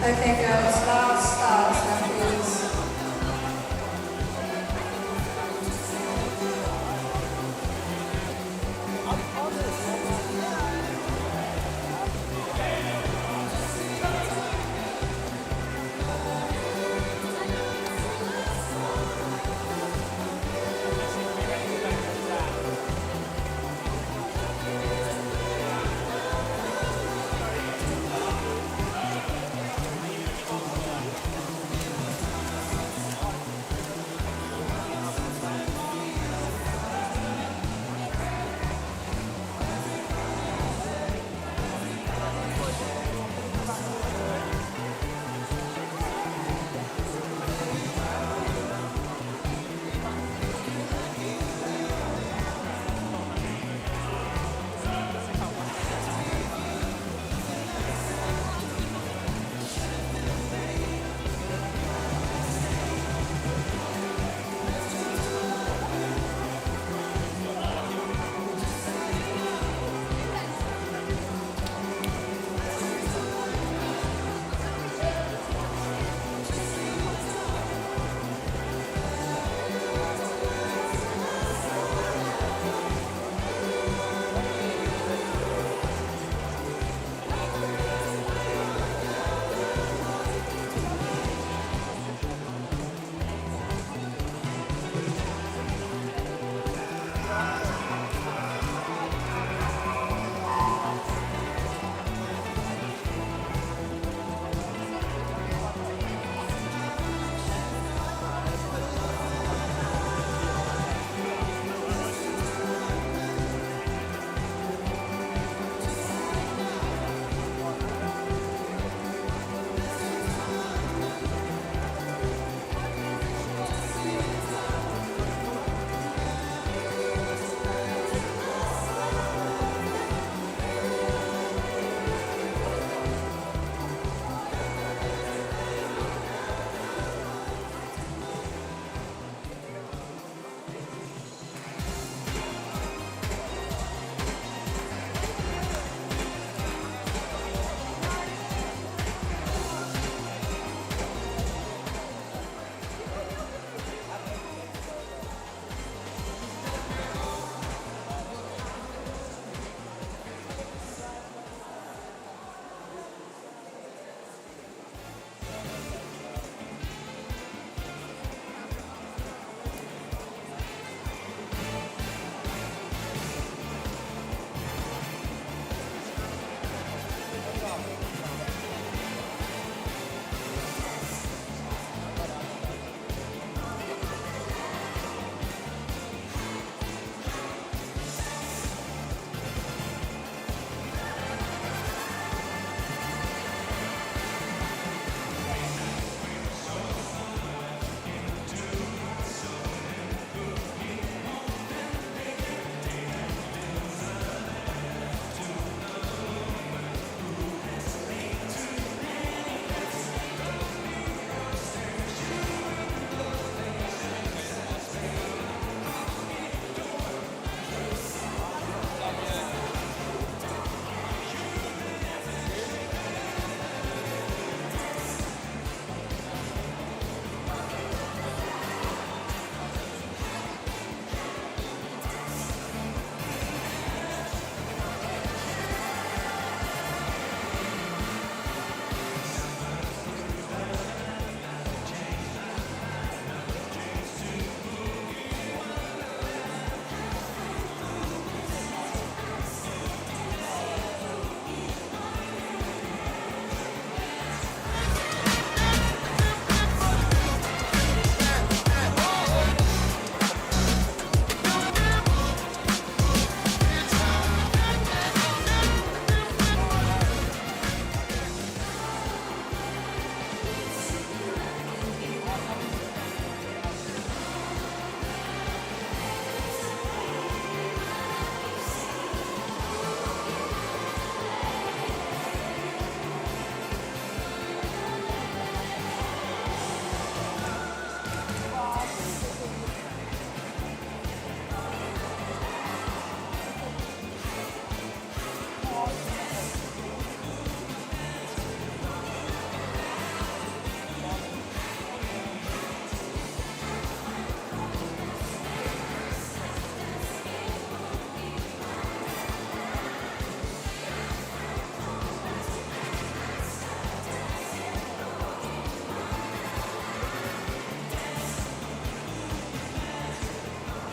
Okay, girls, last start, now please.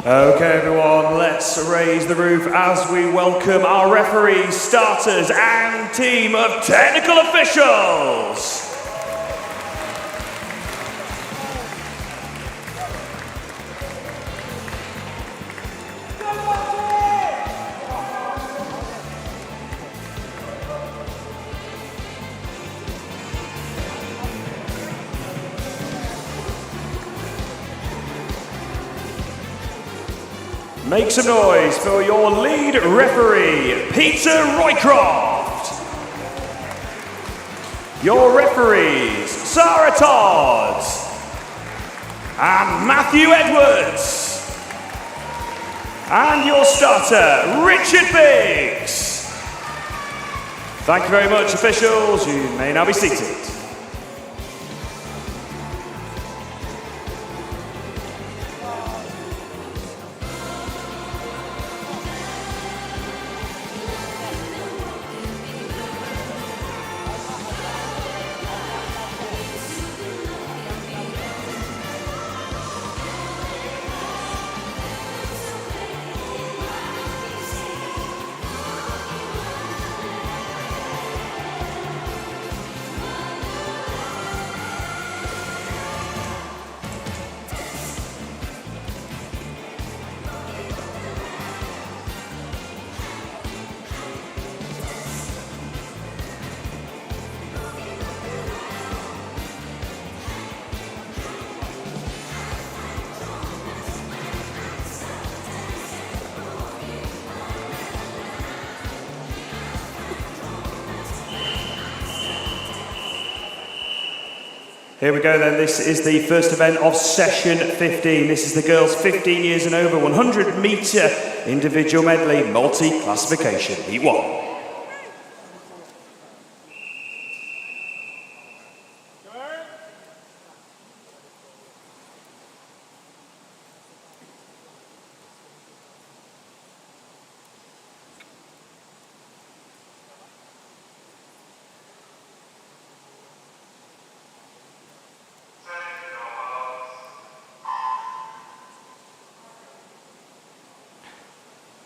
Okay, everyone, let's raise the roof as we welcome our referees, starters, and team of technical officials. Make some noise for your lead referee, Peter Roycroft. Your referees, Sarah Todd and Matthew Edwards. And your starter, Richard Biggs. Thank you very much, officials. You may now be seated. Here we go then, this is the first event of session 15. This is the girls 15 years and over, 100 metre individual medley, multi-classification, heat 1.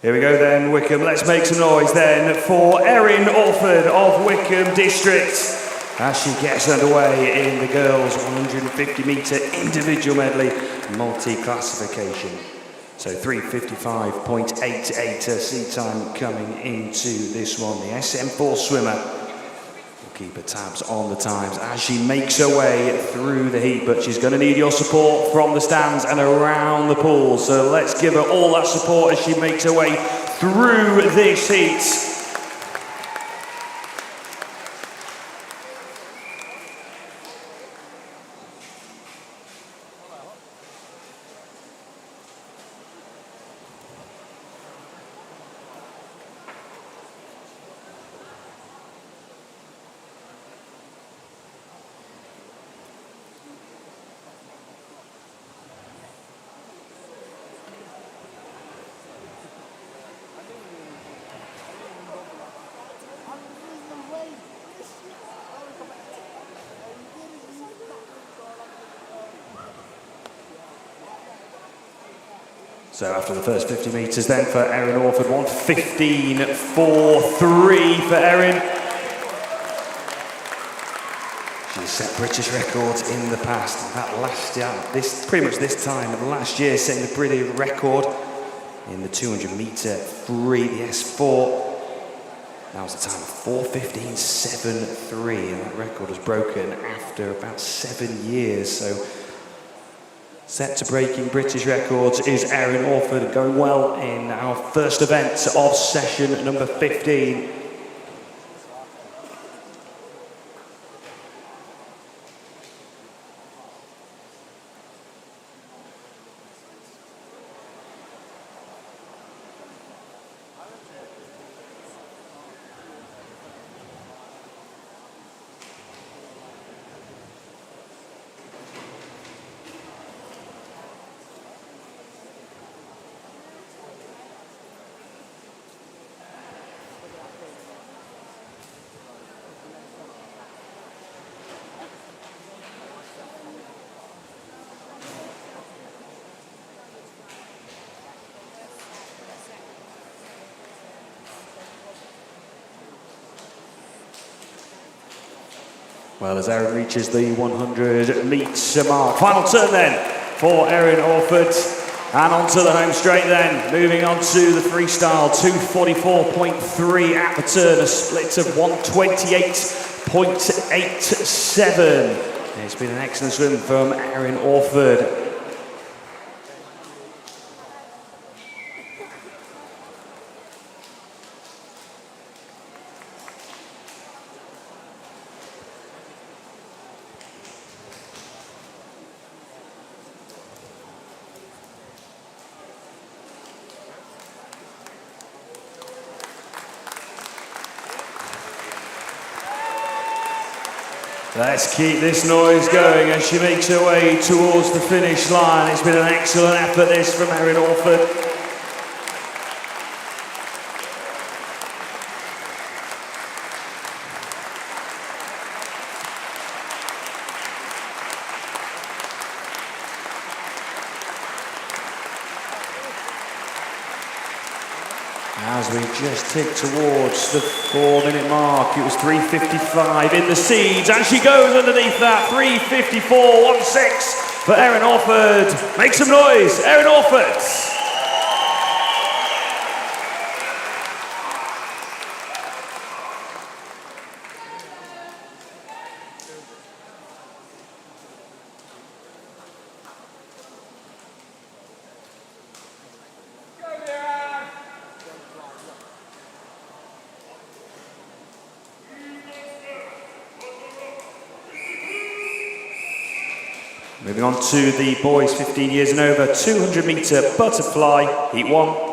Here we go then, Wickham. Let's make some noise then for Erin Orford of Wickham District as she gets underway in the girls' 150 metre individual medley multi-classification. So 3:55.88 seat time coming into this one. The SM4 swimmer will keep her tabs on the times as she makes her way through the heat, but she's going to need your support from the stands and around the pool. So let's give her all that support as she makes her way through this heat. So after the first 50 metres then for Erin Orford, 1:15.43 for Erin. She's set British records in the past. That last year, pretty much this time last year, setting the British record in the 200 metre free, the S4. That was a time of 4:15.73, and that record was broken after about 7 years. So set to breaking British records is Erin Orford, going well in our first event of session number 15. Well, as Erin reaches the 100-metre mark. Final turn then for Erin Orford. And onto the home straight then. Moving on to the freestyle, 244.3 at the turn, a split of 128.87. It's been an excellent swim from Erin Orford. Let's keep this noise going as she makes her way towards the finish line. It's been an excellent effort this from Erin Orford. As we just tick towards the 4-minute mark, it was 3:55 in the seeds, and she goes underneath that, 3:54.16 for Erin Orford. Make some noise, Erin Orford! Moving on to the boys 15 years and over, 200-metre butterfly, heat 1.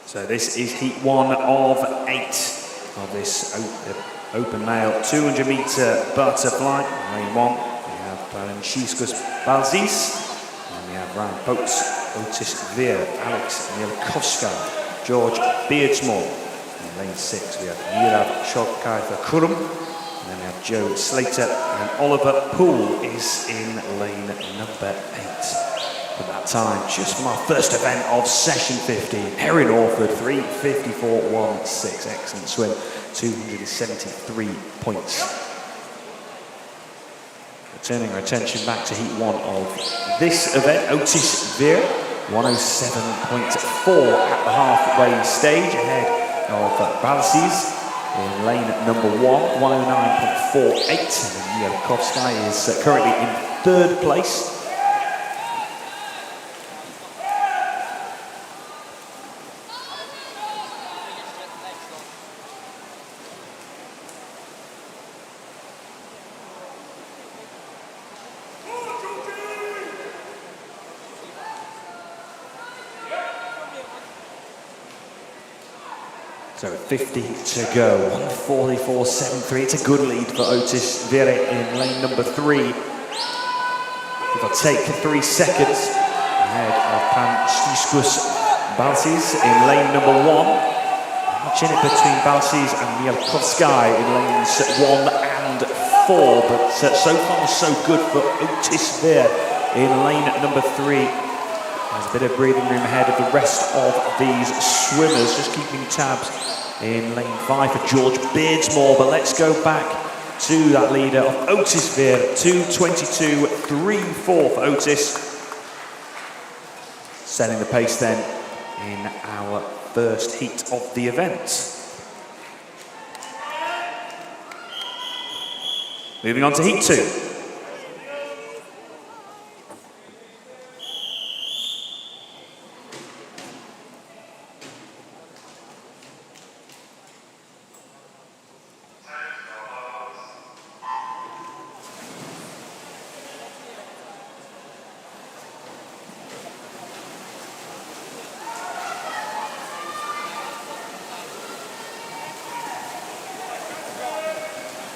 So this is heat 1 of 8 of this open male 200-metre butterfly. Lane 1, we have Franciscus Balzis, and we have Ryan Boats, Otis Veer, Alex Mielkowska, George Beardsmore. In lane 6, we have Mirav Chokkai-Kurum, and then we have Joe Slater, and Oliver Poole is in lane number 8. At that time, just from our first event of session 15, Erin Orford, 3:54.16, excellent swim, 273 points. Turning our attention back to heat 1 of this event, Otis Veer, 107.4 at the halfway stage, ahead of Balsis in lane number 1, 109.48, and Mielkowska is currently in 3rd place. So 50 to go, 1:44.73. It's a good lead for Otis Veer in lane number 3. If I take 3 seconds ahead of Franciscus Balsis in lane number 1. Much in it between Balsis and Mielkowska in lanes 1 and 4, but so far so good for Otis Veer in lane number 3. There's a bit of breathing room ahead of the rest of these swimmers, just keeping tabs in lane 5 for George Beardsmore. But let's go back to that leader of Otis Veer, 2:22.34 for Otis. Setting the pace then in our first heat of the event. Moving on to heat 2.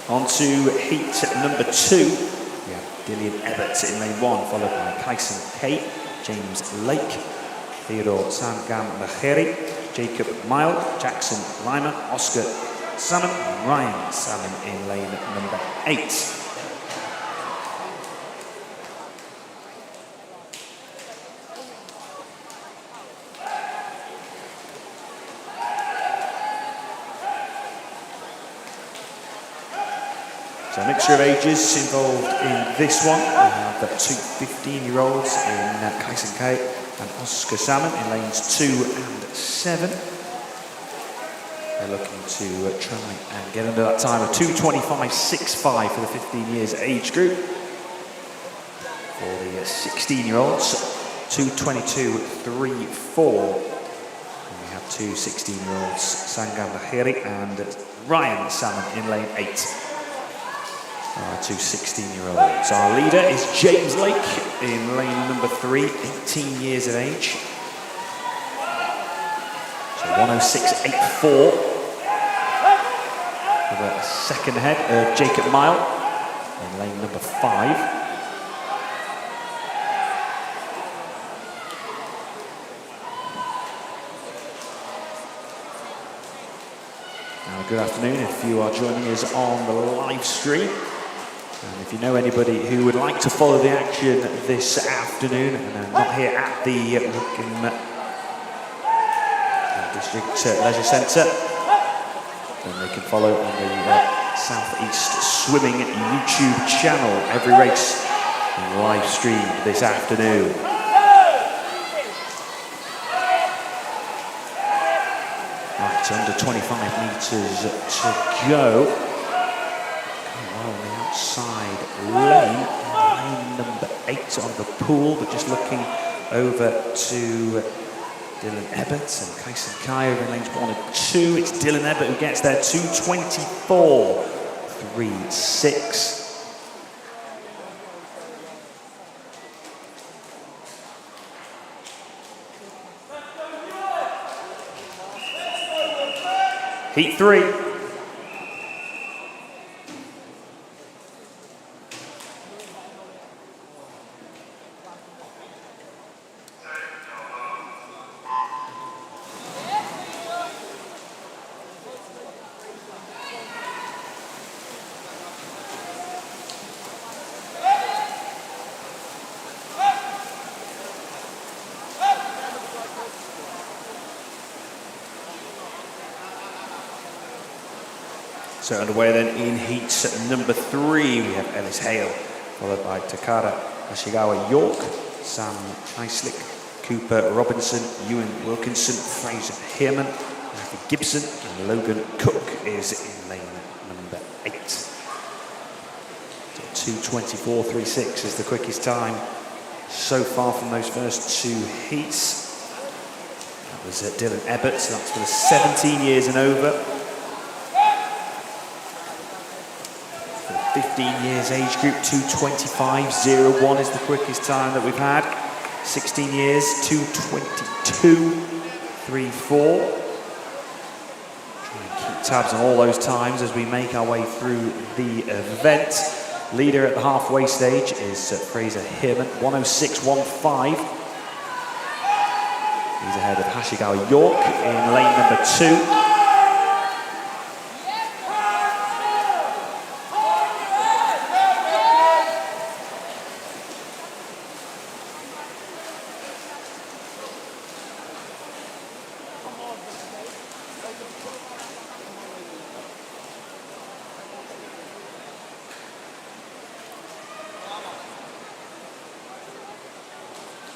On to heat number 2. We have Dillian Ebbett in lane 1, followed by Kyson Kate, James Lake, Theodore Sangam-Maheri, Jacob Mile, Jackson Lyman, Oscar Salmon, and Ryan Salmon in lane number 8. So a mixture of ages involved in this one. We have the 2 15-year-olds in Kyson Kate and Oscar Salmon in lanes 2 and 7. They're looking to try and get under that time of 2:25.65 for the 15 years age group. For the 16-year-olds, 2:22.34. And we have 2 16-year-olds, Sangam Lahiri and Ryan Salmon in lane 8. Our 2 16-year-olds. Our leader is James Lake in lane number 3, 18 years of age. So 1:06.84. With a second ahead of Jacob Mile in lane number 5. Now, good afternoon if you are joining us on the live stream. And if you know anybody who would like to follow the action this afternoon and are not here at the Wickham District Leisure Centre, then they can follow on the South East Swimming YouTube channel. Every race live stream this afternoon. Right, under 25 metres to go. Well, on the outside lane number 8 on the pool, but just looking over to Dillian Ebbett and Kyson Kai over in lanes 1 and 2. It's Dillian Ebbett who gets there, 2:24.36. Heat 3. So underway then in heat number 3, we have Ellis Hale, followed by Takara Hashigawa York, Sam Heislick, Cooper Robinson, Ewan Wilkinson, Fraser Hearman, Matthew Gibson, and Logan Cook is in lane number 8. So 2:24.36 is the quickest time so far from those first 2 heats. That was Dillian Ebbett, so that's for the 17 years and over. 15 years age group, 2:25.01 is the quickest time that we've had. 16 years, 2:22.34. Try and keep tabs on all those times as we make our way through the event. Leader at the halfway stage is Fraser Hearman, 1:06.15. He's ahead of Hashigawa York in lane number 2.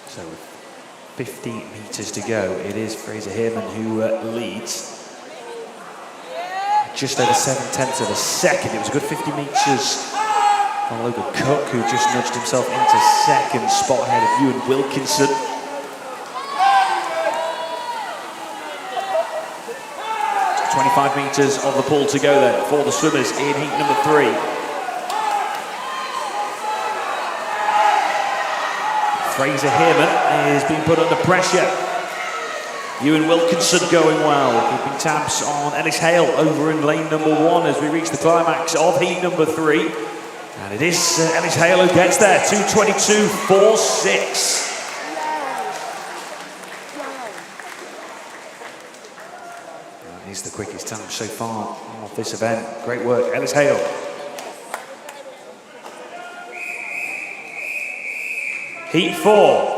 So with 50 metres to go, it is Fraser Hearman who leads. Just over 7/10 of a second. It was a good 50 metres from Logan Cook, who just nudged himself into second spot ahead of Ewan Wilkinson. So 25 metres of the pool to go then for the swimmers in heat number 3. Fraser Hearman is being put under pressure. Ewan Wilkinson going well, keeping tabs on Ellis Hale over in lane number 1 as we reach the climax of heat number 3. And it is Ellis Hale who gets there, 2:22.46. That is the quickest time so far of this event. Great work, Ellis Hale. Heat 4.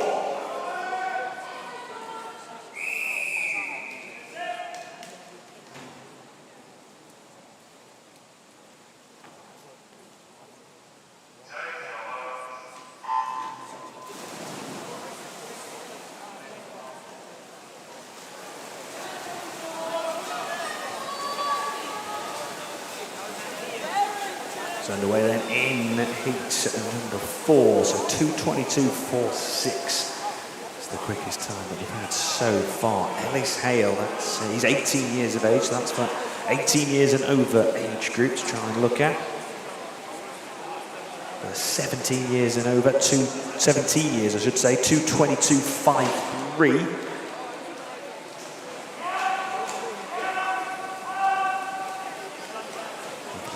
Underway then in heat number 4, so 2:22.46 is the quickest time that we've had so far. Ellis Hale, he's 18 years of age, so that's for 18 years and over age group to try and look at. 17 years and over, 17 years I should say, 2:22.53.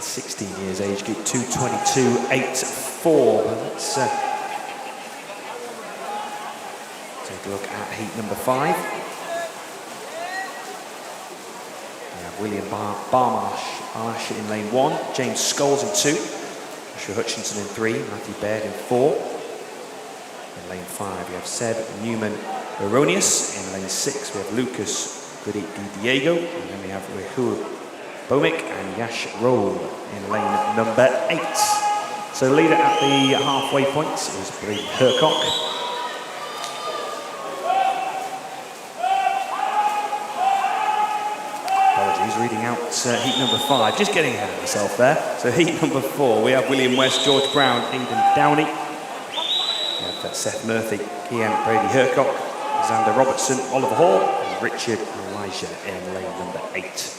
16 years age group, 2:22.84. Let's take a look at heat number 5. We have William Barmash in lane 1, James Scholes in 2, Joshua Hutchinson in 3, Matthew Baird in 4. In lane 5 we have Seb Newman Erroneous. In lane 6 we have Lucas Goody Diego, and then we have Rahul Bomick and Yash Roll in lane number 8. So leader at the halfway point is Brady Hercock. Apologies, reading out heat number 5, just getting ahead of myself there. So heat number 4, we have William West, George Brown, Aidan Downey. We have Seth Murphy, Kian Brady Hercock, Xander Robertson, Oliver Hall, and Richard Elijah in lane number 8.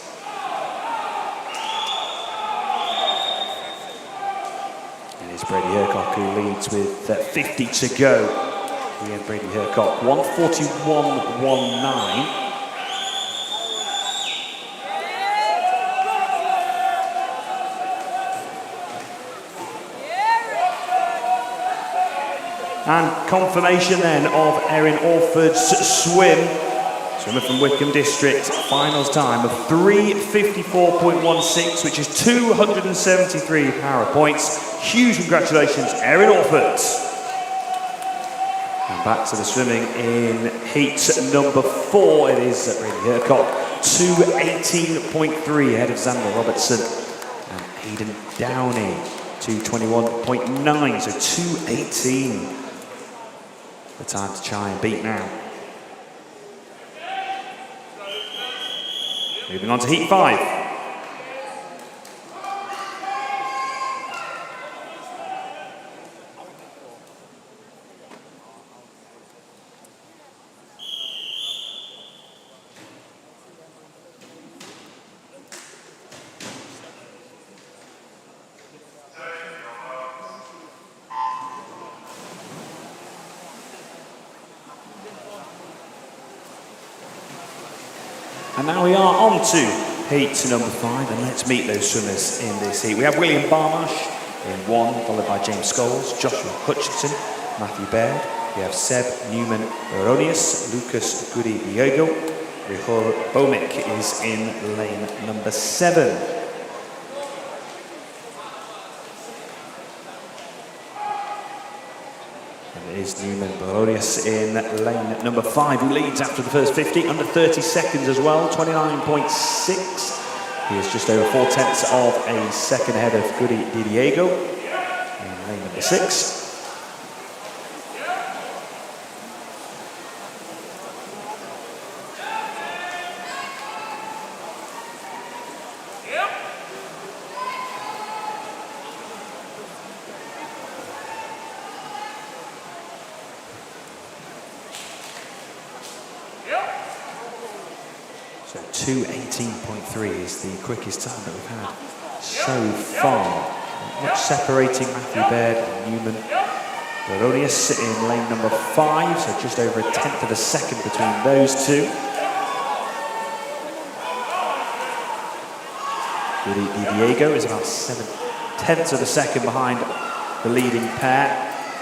It's Brady Hercock who leads with 50 to go. Again, Brady Hercock, 1:41.19. And confirmation then of Erin Orford's swim. Swimmer from Wickham District, finals time of 3:54.16, which is 273 power points. Huge congratulations, Erin Orford. And back to the swimming in heat number 4. It is Brady Hercock, 2:18.3 ahead of Xander Robertson and Aidan Downey, 2:21.9, so 2:18. The time to try and beat now. Moving on to heat 5. And now we are on to heat number 5, and let's meet those swimmers in this heat. We have William Barmash in 1, followed by James Scholes, Joshua Hutchinson, Matthew Baird. We have Seb Newman Erroneous, Lucas Goody Diego. Rahul Bomick is in lane number 7. Is Newman Baronius in lane number 5, who leads after the first 50, under 30 seconds as well, 29.6. He is just over 4/10 of a second ahead of Goody Diego in lane number 6. So 2:18.3 is the quickest time that we've had so far. Much separating Matthew Baird and Newman Baronius in lane number 5, so just over 1/10 of a second between those two. Goody Diego is about 7/10 of a second behind the leading pair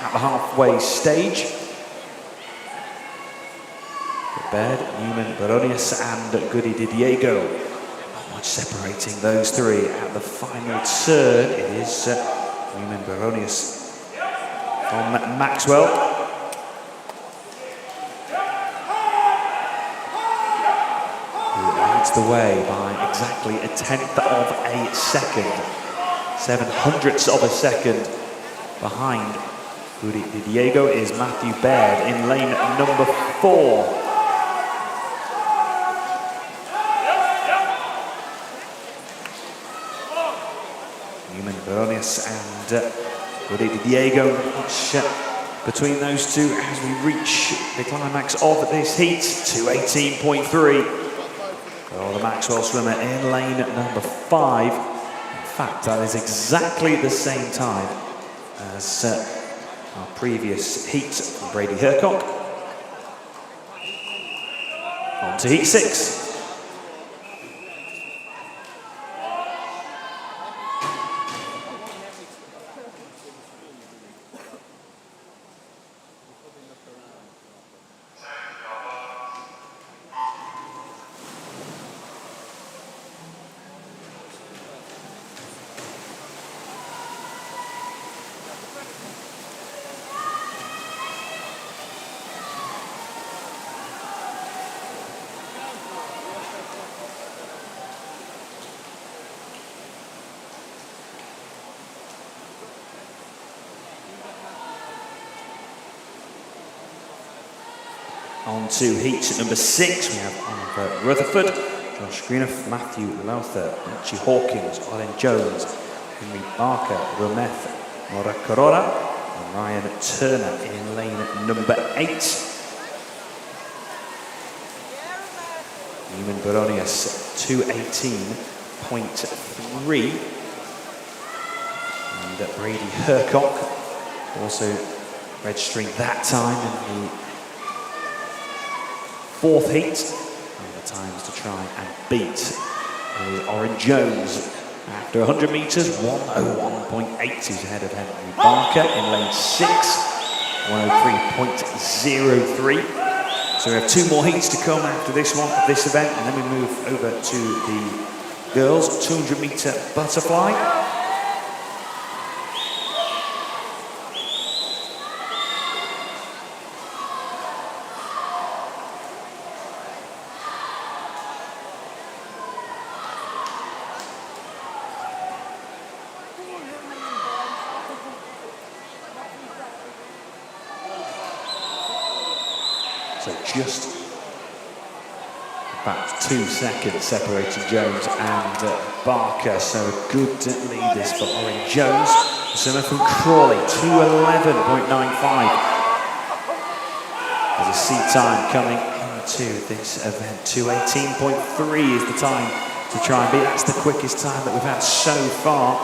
at the halfway stage. Baird, Newman, Baronius and Goody Diego. Not much separating those three. At the final turn, it is Newman, Baronius from Maxwell. Who leads the way by exactly 1/10 of a second. 7/100ths of a second behind Goody Diego is Matthew Baird in lane number 4. Newman, Baronius and Goody Diego, between those two as we reach the climax of this heat, 2:18.3. Oh, the Maxwell swimmer in lane number 5. In fact, that is exactly the same time as our previous heat from Brady Hercock. On to heat 6. On to heat number 6, we have Oliver Rutherford, Josh Greenough, Matthew Lowther, Richie Hawkins, Olin Jones, Henry Barker, Rometh Morakorora, and Ryan Turner in lane number 8. Newman Baronius, 2:18.3. And Brady Hercock also registering that time in the 4th heat. And the times to try and beat is Orin Jones. After 100 metres, 1:01.8. He's ahead of Henry Barker in lane 6, 1:03.03. So we have 2 more heats to come after this one, this event, and then we move over to the girls' 200-metre butterfly. So just about 2 seconds separating Jones and Barker. So a good lead this for Orin Jones. The swimmer from Crawley, 2:11.95. There's a seat time coming into this event. 2:18.3 is the time to try and beat. That's the quickest time that we've had so far.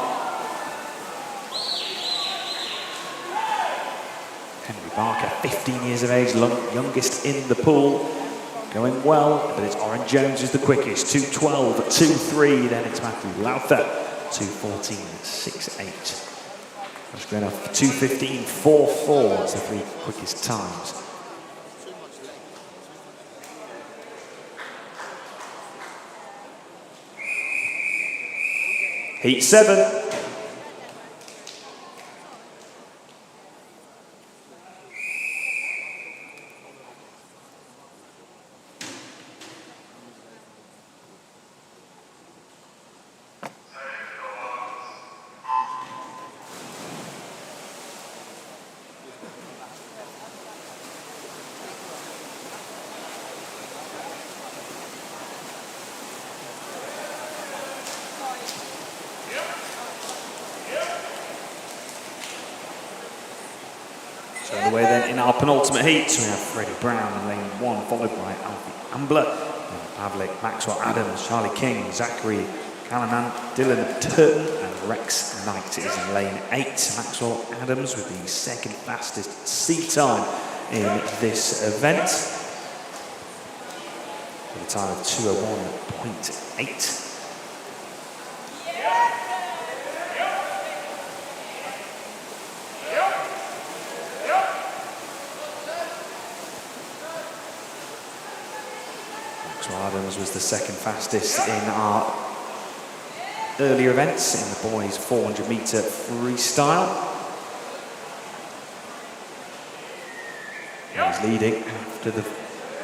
Barker, 15 years of age, youngest in the pool, going well, but it's Orin Jones who's the quickest, 2:12.23, then it's Matthew Lowther, 2:14.68. That's going off 2:15.44, it's the 3 quickest times. Heat 7. So away then in our penultimate heat, we have Freddie Brown in lane 1, followed by Alfie Ambler, Pavlik, Maxwell Adams, Charlie King, Zachary Callanan, Dylan Turton, and Rex Knight is in lane 8. Maxwell Adams with the 2nd fastest seat time in this event, with a time of 2:01.8. Maxwell Adams was the second fastest in our earlier events in the boys 400 meter freestyle. He's leading after the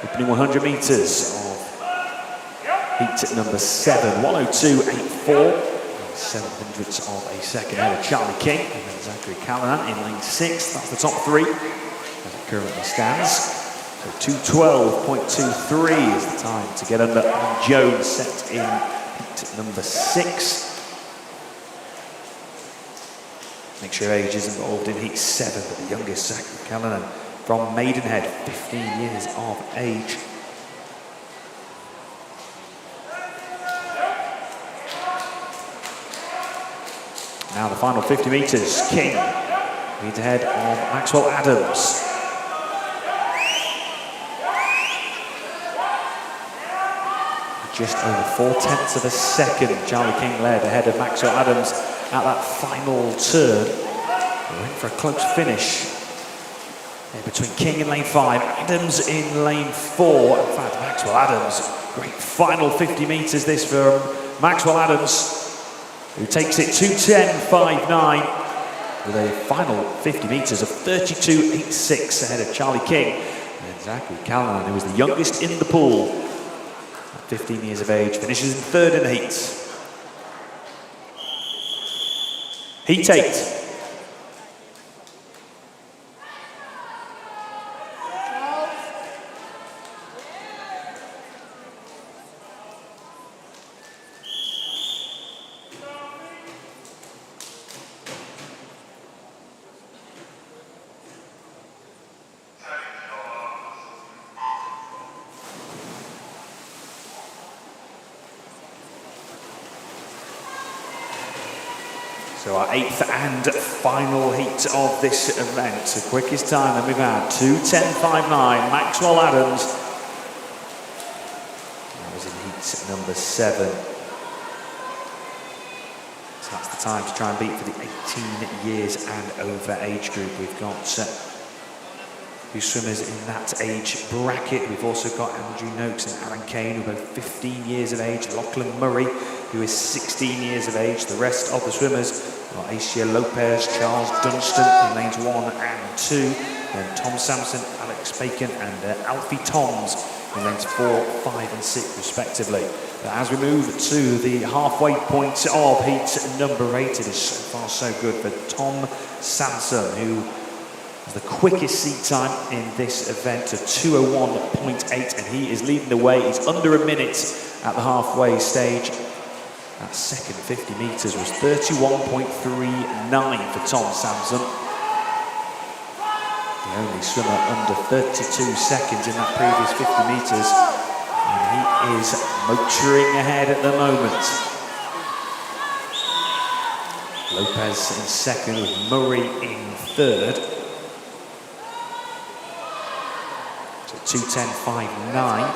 opening 100 meters of heat number 7, 1:02.84, 700ths of a second ahead of Charlie King, and then Zachary Callanan in lane 6. That's the top 3 as it currently stands. So 2:12.23 is the time to get under Alan Jones, set in heat number 6. Make sure age is involved in heat 7, but the youngest, Zachary Callanan, from Maidenhead, 15 years of age. Now the final 50 metres, King leads ahead of Maxwell Adams. Just over 4/10 of a second, Charlie King led ahead of Maxwell Adams at that final turn. We're in for a close finish between King in lane 5, Adams in lane 4. In fact, Maxwell Adams, great final 50 metres this for Maxwell Adams, who takes it 2:10.59 with a final 50 metres of 32.86 ahead of Charlie King. And Zachary Callanan, who was the youngest in the pool, at 15 years of age, finishes in 3rd in the heat. Heat 8. So our 8th and final heat of this event, the quickest time that we've had, 2:10.59, Maxwell Adams. That was in heat number 7. So that's the time to try and beat for the 18 years and over age group. We've got 2 swimmers in that age bracket. We've also got Andrew Noakes and Alan Kane, who are both 15 years of age. Lachlan Murray, who is 16 years of age. The rest of the swimmers are Asia Lopez, Charles Dunstan in lanes 1 and 2, then Tom Sampson, Alex Bacon, and Alfie Toms in lanes 4, 5 and 6 respectively. But as we move to the halfway point of heat number 8, it is so far so good for Tom Sampson, who has the quickest seat time in this event of 2:01.8, and he is leading the way. He's under a minute at the halfway stage. That second 50 metres was 31.39 for Tom Sampson. The only swimmer under 32 seconds in that previous 50 metres. And he is motoring ahead at the moment. Lopez in 2nd with Murray in 3rd. So 2:10.59.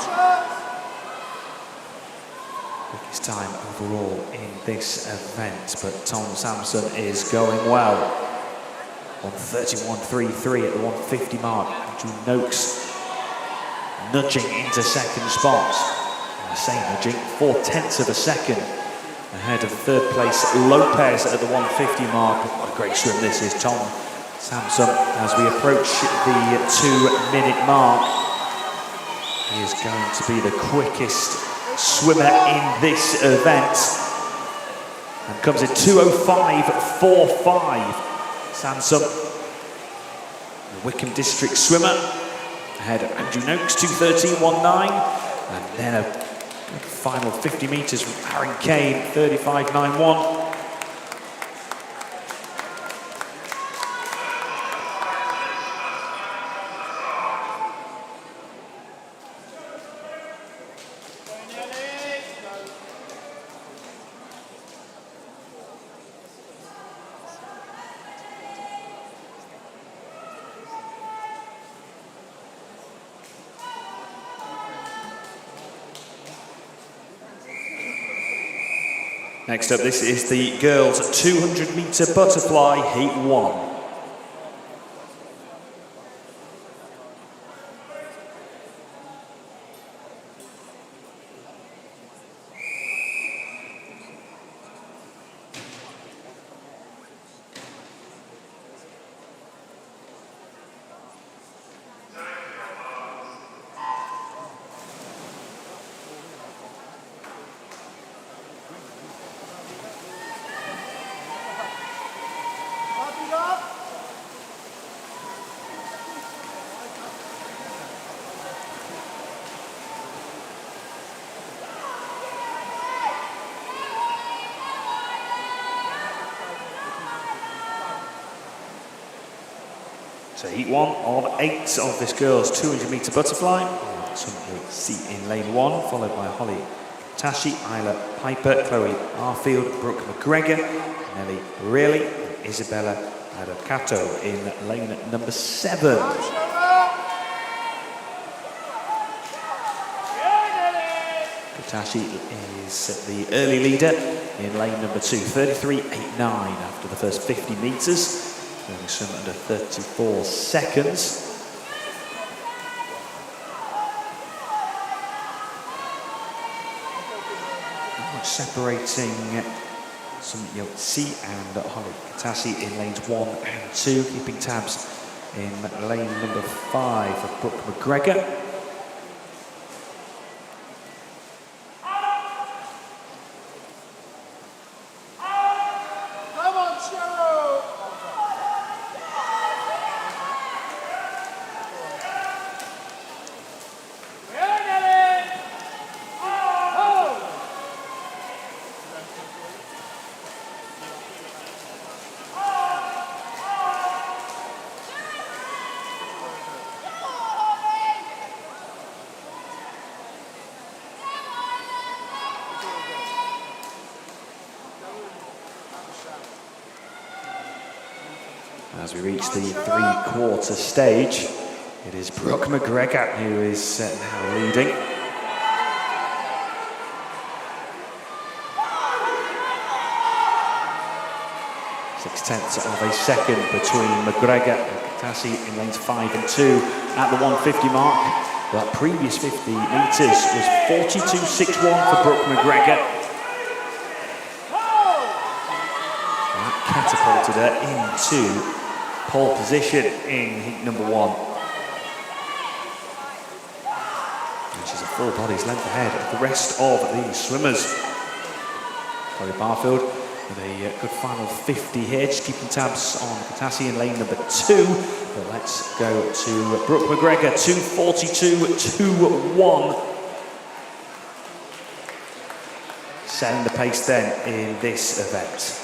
Quickest time overall in this event, but Tom Sampson is going well. 1:31.33 at the 150 mark. Andrew Noakes nudging into 2nd spot. I say nudging, 4/10 of a second ahead of 3rd place Lopez at the 150 mark. What a great swim this is, Tom Sampson. As we approach the 2-minute mark, he is going to be the quickest swimmer in this event, and comes in 2:05.45. Sampson, the Wickham District swimmer, ahead of Andrew Noakes, 2:13.19, and then a final 50 metres from Aaron Kane, 35.91. Next up, this is the girls' 200-metre butterfly, heat 1. So heat 1 of 8 of this girls' 200-metre butterfly. Some will see in lane 1, followed by Holly Tashi, Isla Piper, Chloe Arfield, Brooke McGregor, Nelly Really, and Isabella Adocato in lane number 7. Tashi is the early leader in lane number 2, 33.89 after the first 50 metres. Going some under 34 seconds. Separating some C and Holly Katassi in lanes 1 and 2, keeping tabs in lane number 5 of Brooke McGregor. As we reach the three-quarter stage, it is Brooke McGregor who is now leading. Six-tenths of a second between McGregor and Katassi in lanes 5 and 2 at the 150 mark. That previous 50 metres was 42.61 for Brooke McGregor. That catapulted her into pole position in heat number 1. And she's a full body's length ahead of the rest of the swimmers. Chloe Barfield with a good final 50 here, just keeping tabs on Katassi in lane number 2. But let's go to Brooke McGregor, 2:42.21. Setting the pace then in this event.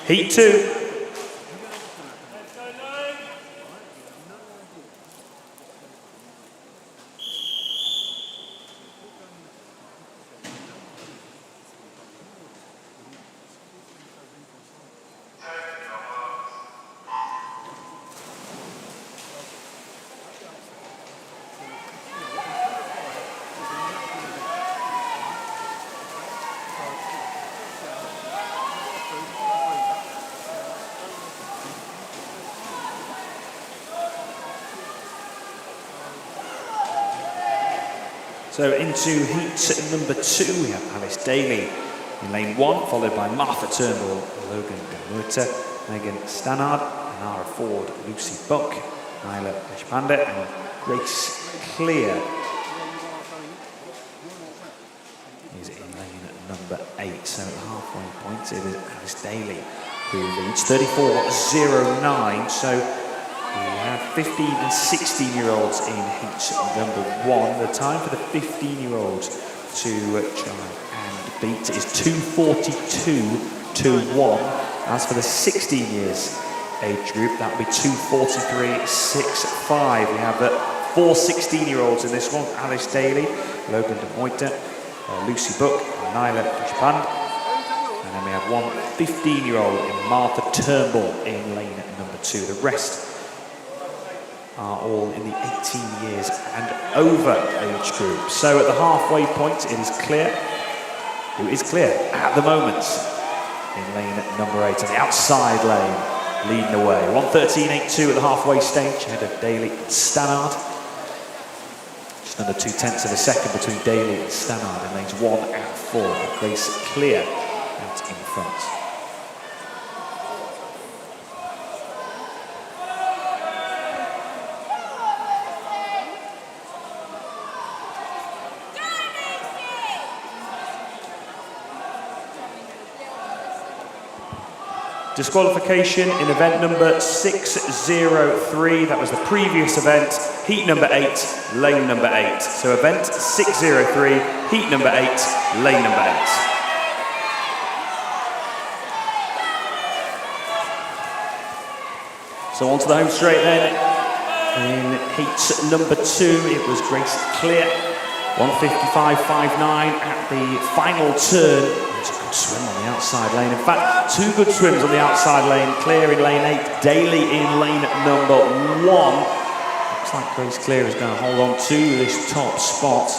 Heat 2. So into heat number 2, we have Alice Daly in lane 1, followed by Martha Turnbull, Logan Delmurta, Megan Stannard, Nara Ford, Lucy Buck, Nyla Deshpande and Grace Clear. 8. So at the halfway point, it is Alice Daly who leads 34.09. So we have 15 and 16-year-olds in heat number 1. The time for the 15-year-olds to try and beat is 2:42.21. As for the 16 years age group, that would be 2:43.65. We have 4 16-year-olds in this one: Alice Daly, Logan de Moita, Lucy Book, Nyla Fishband. And then we have 1 15-year-old in Martha Turnbull in lane number 2. The rest are all in the 18 years and over age group. So at the halfway point, it is clear who is clear at the moment in lane number 8, on the outside lane, leading the way. 1:13.82 at the halfway stage, ahead of Daly and Stannard. Just under 0.2 of a second between Daly and Stannard in lanes 1 and 4. But Grace clear out in front. Disqualification in event number 603. That was the previous event, heat number 8, lane number 8. So event 603, heat number 8, lane number 8. So on to the home straight then. In heat number 2, it was Grace clear. 1:55.59 at the final turn. It's a good swim on the outside lane. In fact, 2 good swims on the outside lane. Clear in lane 8, Daly in lane number 1. Looks like Grace Clear is going to hold on to this top spot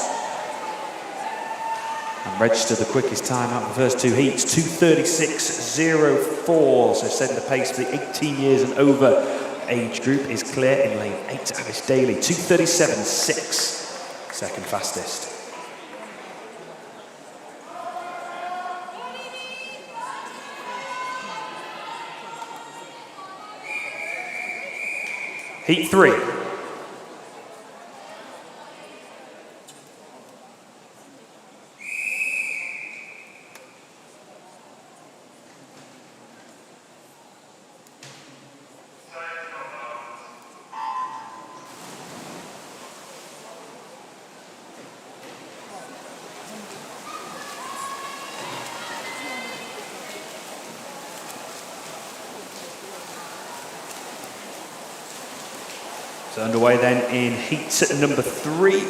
and register the quickest time out of the first 2 heats, 2:36.04. So setting the pace for the 18 years and over age group is Clear in lane 8, Alice Daly, 2:37.6. Second fastest. Heat 3. So underway then in heat number 3. We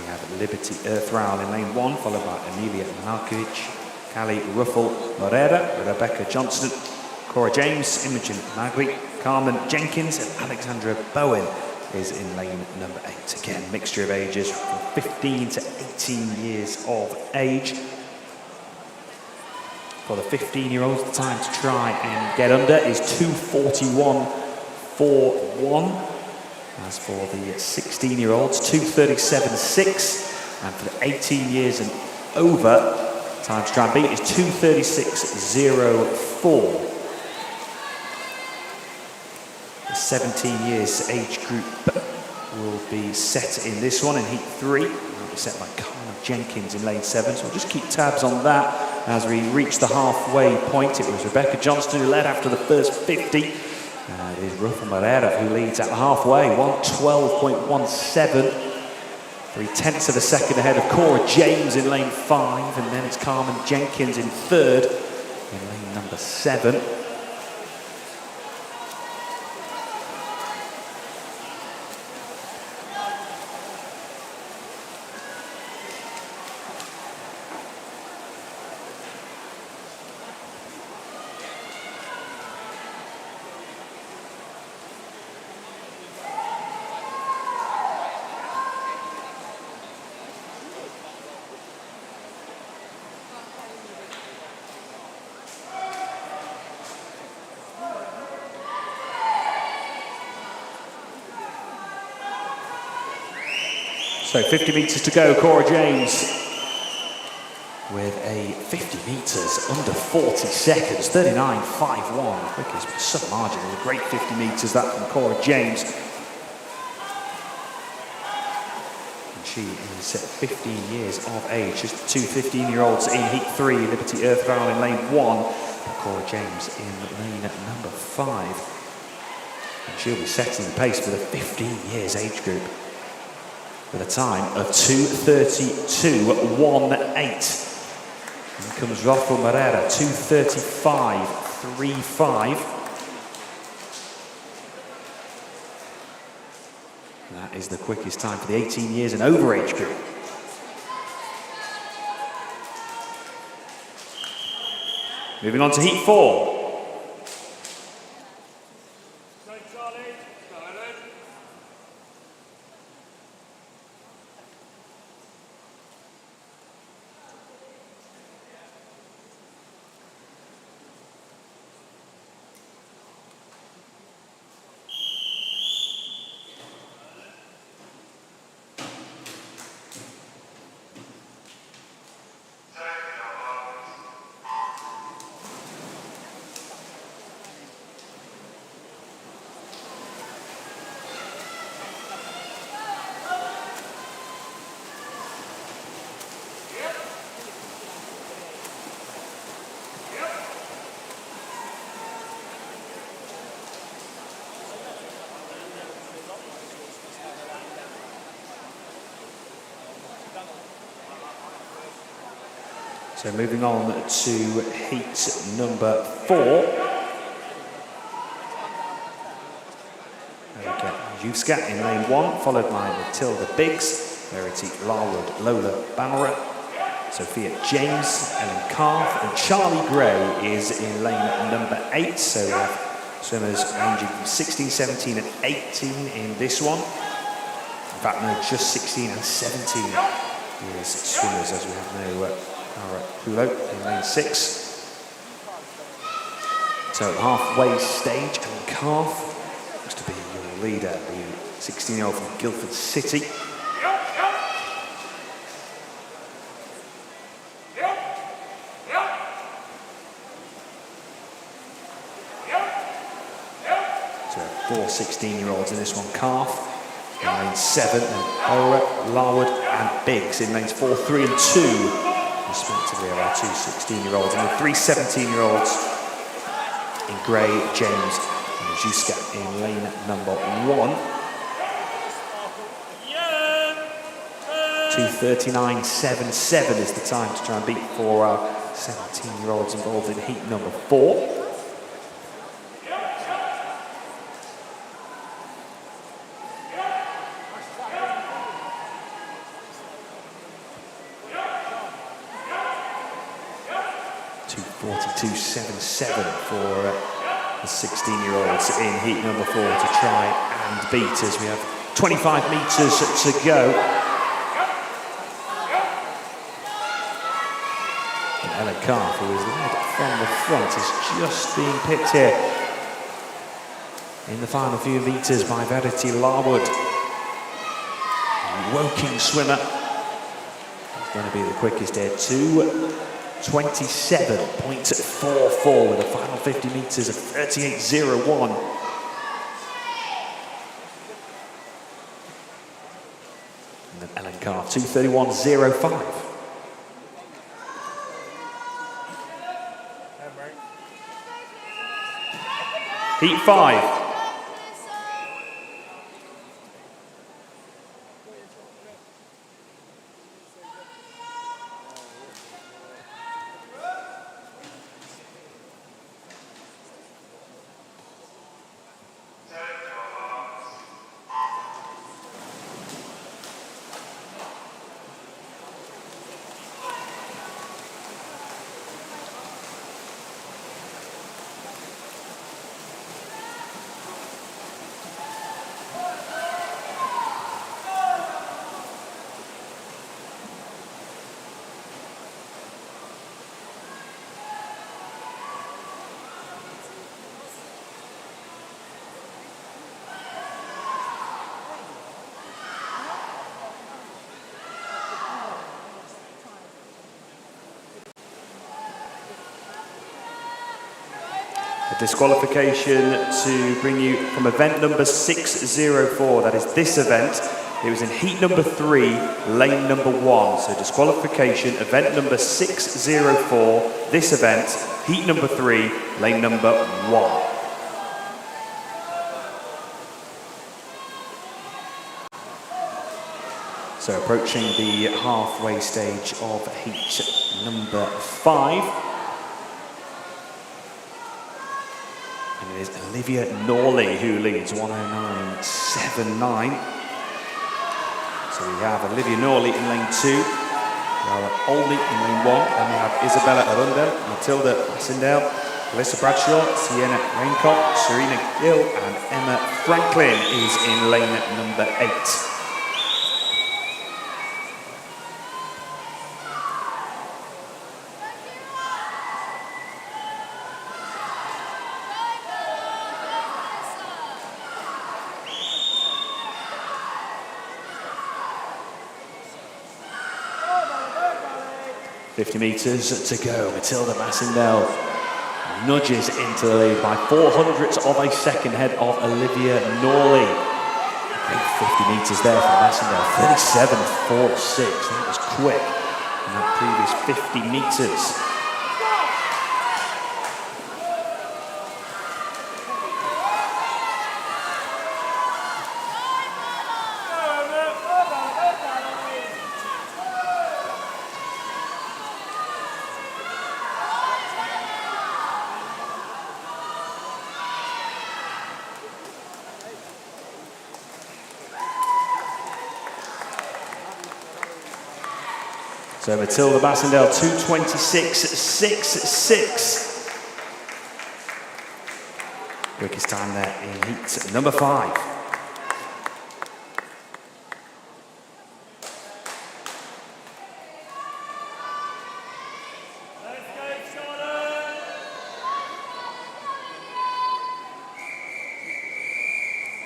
have Liberty Earthrowl in lane 1, followed by Amelia Markovic, Callie Ruffle Morera, Rebecca Johnston, Cora James, Imogen Magri, Carmen Jenkins, and Alexandra Bowen is in lane number 8. Again, mixture of ages from 15 to 18 years of age. For the 15-year-olds, the time to try and get under is 2:41.41. As for the 16-year-olds, 2:37.6. And for the 18 years and over, time to try and beat is 2:36.04. The 17 years age group will be set in this one in heat 3. It will be set by Carmen Jenkins in lane 7. So we'll just keep tabs on that as we reach the halfway point. It was Rebecca Johnston who led after the first 50. It is Ruffle Morera who leads at the halfway, 1:12.17. 0.3 of a second ahead of Cora James in lane 5, and then it's Carmen Jenkins in 3rd in lane number 7. So 50 metres to go, Cora James with a 50 metres under 40 seconds, 39.51, quickest by some margin. It was a great 50 metres that from Cora James. She is 15 years of age. Just two 15-year-olds in Heat 3. Liberty Earthbound in lane 1. Cora James in lane number 5. And she'll be setting the pace for the 15 years age group with a time of 2:32.18. And comes Rafael Moreira, 2:35.35. That is the quickest time for the 18 years and over age group. Moving on to Heat 4. So moving on to heat number 4. There we go. Yuska in lane 1, followed by Matilda Biggs, Verity Larwood, Lola Bamara, Sophia James, Ellen Carth, and Charlie Gray is in lane number 8. So we have swimmers ranging from 16, 17 and 18 in this one. In fact, no, just 16 and 17 years swimmers, as we have no Hulo in lane 6. So halfway stage, and Carth looks to be your leader, the 16-year-old from Guildford City. So 4 16-year-olds in this one. Carth in lane 7, and Ora, Larwood and Biggs in lanes 4, 3 and 2. Respectively are our 2 16-year-olds and the 3 17-year-olds in Gray, James and Juska in lane number 1. 2:39.77 is the time to try and beat for our 17-year-olds involved in heat number 4. .42.77 for the 16-year-olds in heat number 4 to try and beat, as we have 25 metres to go. And Ellen Carth, who is led from the front, is just being picked here in the final few metres by Verity Larwood. The Woking swimmer is going to be the quickest here, 2:27.44 with a final 50 metres of 38.01. And then Ellen Carth, 2:31.05. Heat 5. A disqualification to bring you from event number 604, that is this event, It was in heat number 3, lane number 1. So disqualification, event number 604. This event, heat number 3, lane number 1. So approaching the halfway stage of heat number 5. And it is Olivia Norley who leads 109.79. So we have Olivia Norley in lane 2, Laura Olney in lane 1, and we have Isabella Arundel, Matilda Passendale, Alyssa Bradshaw, Sienna Raincock, Serena Gill, and Emma Franklin is in lane number 8. .50 metres to go. Matilda Passendale nudges into the lead by 0.04 of a second ahead of Olivia Norley. Big 50 metres there for Passendale. 37.46. That was quick in that previous 50 metres. So Matilda Passendale, 2:26.66. Quickest time there in heat number 5.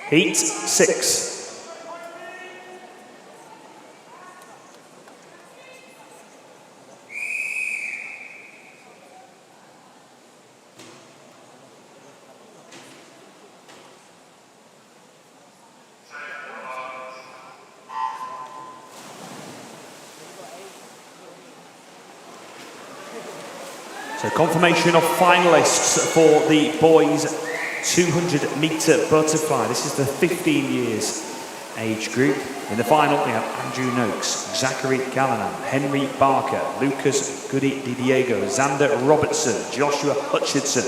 Heat 6. So confirmation of finalists for the boys 200 metre butterfly. This is the 15 years age group. In the final we have Andrew Noakes, Zachary Callanan, Henry Barker, Lucas Goody Di Diego, Xander Robertson, Joshua Hutchinson,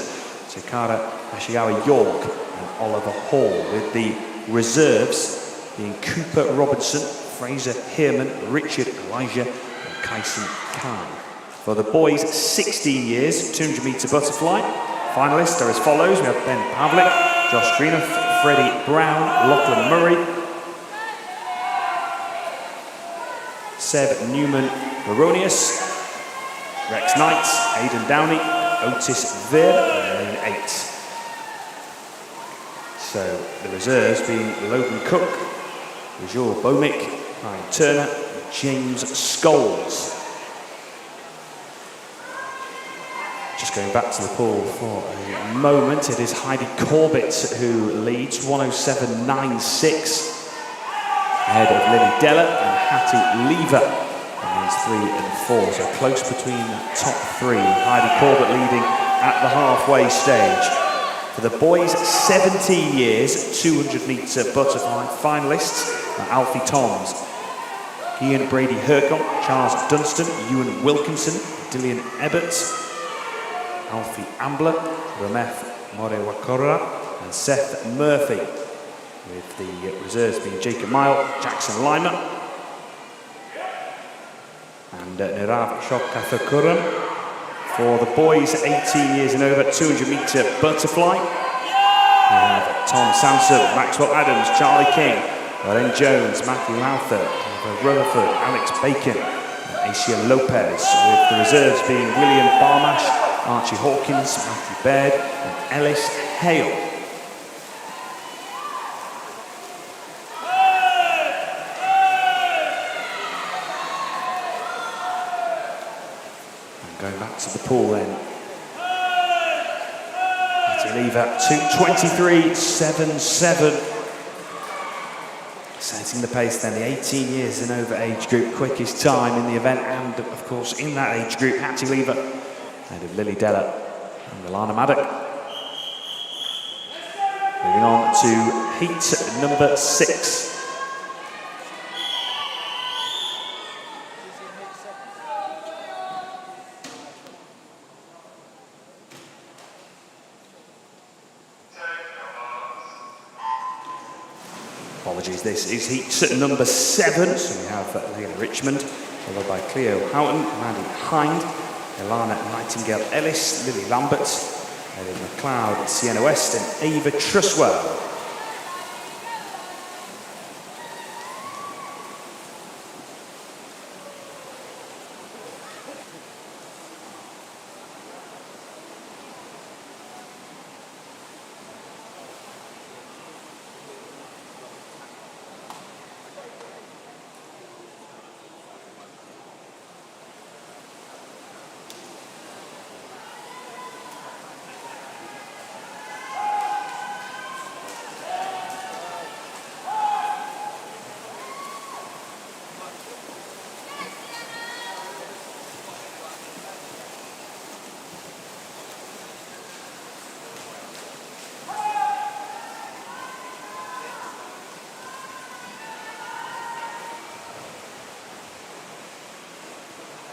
Takara Ashigawa York and Oliver Hall, with the reserves being Cooper Robinson, Fraser Heerman, Richard Elijah and Kyson Khan. For the boys 16 years, 200 metre butterfly, finalists are as follows. We have Ben Pavlik, Josh Greenough, Freddie Brown, Lachlan Murray, Seb Newman Baronius, Rex Knight, Aidan Downey, Otis Veer, and lane 8. So the reserves being Logan Cook, Rajul Bomik, Ryan Turner, and James Scholes. Just going back to the pool for a moment, it is Heidi Corbett who leads 107.96, ahead of Lily Della and Hattie Lever in lanes 3 and 4. So close between the top 3. Heidi Corbett leading at the halfway stage. For the boys 17 years, 200 metre butterfly finalists are Alfie Toms, Ian Brady Hercombe, Charles Dunstan, Ewan Wilkinson, Dillian Ebbert, Alfie Ambler, Rameth Morewakora and Seth Murphy, with the reserves being Jacob Mile, Jackson Lima and Nirav Shokathakuran. For the boys 18 years and over, 200 metre butterfly, we have Tom Sampson, Maxwell Adams, Charlie King, Loren Jones, Matthew Lowther, Rutherford, Alex Bacon and Asia Lopez, with the reserves being William Barmash, Archie Hawkins, Matthew Baird and Ellis Hale. And going back to the pool then. Matty Lever, 2:23.77. Set setting the pace then, the 18 years and over age group, quickest time in the event, and of course in that age group, Hattie Lever, ahead of Lily Della and Milana Maddock. Moving on to heat number 6. Apologies, this is heat number 7. So we have Leah Richmond, followed by Cleo Houghton, Maddie Hind, Ilana Nightingale Ellis, Lily Lambert, Ellie McLeod, Sienna West, and Ava Truswell.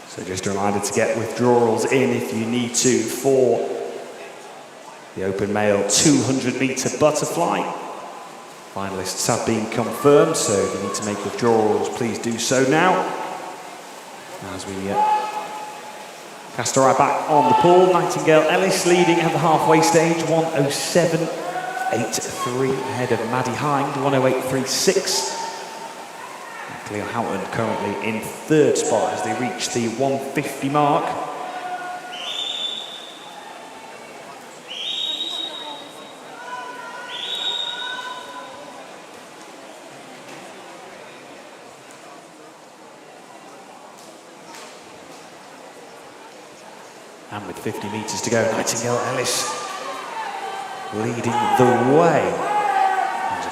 So just a reminder to get withdrawals in if you need to for the open male 200 metre butterfly. Finalists have been confirmed, so if you need to make withdrawals, please do so now. As we cast our eye back on the pool, Nightingale Ellis leading at the halfway stage, 107.83 ahead of Maddie Hind, 108.36. Cleo Houghton currently in 3rd spot as they reach the 150 mark. And with 50 metres to go, Nightingale Ellis leading the way.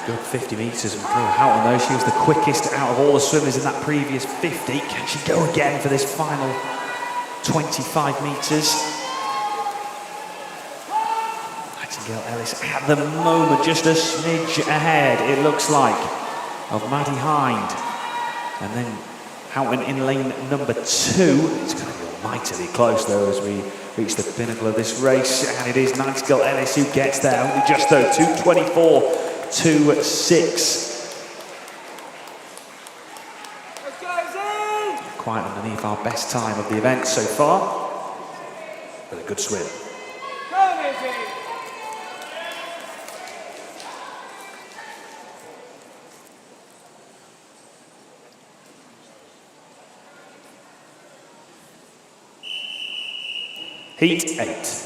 Good 50 metres from Cleo Houghton though. She was the quickest out of all the swimmers in that previous 50. Can she go again for this final 25 metres? Nightingale Ellis at the moment just a smidge ahead, it looks like, of Maddie Hind. And then Houghton in lane number 2. It's going to be mightily close though as we reach the pinnacle of this race. And it is Nightingale Ellis who gets there, only just though, 2:24.26. Quite underneath our best time of the event so far, but a good swim. Heat 8.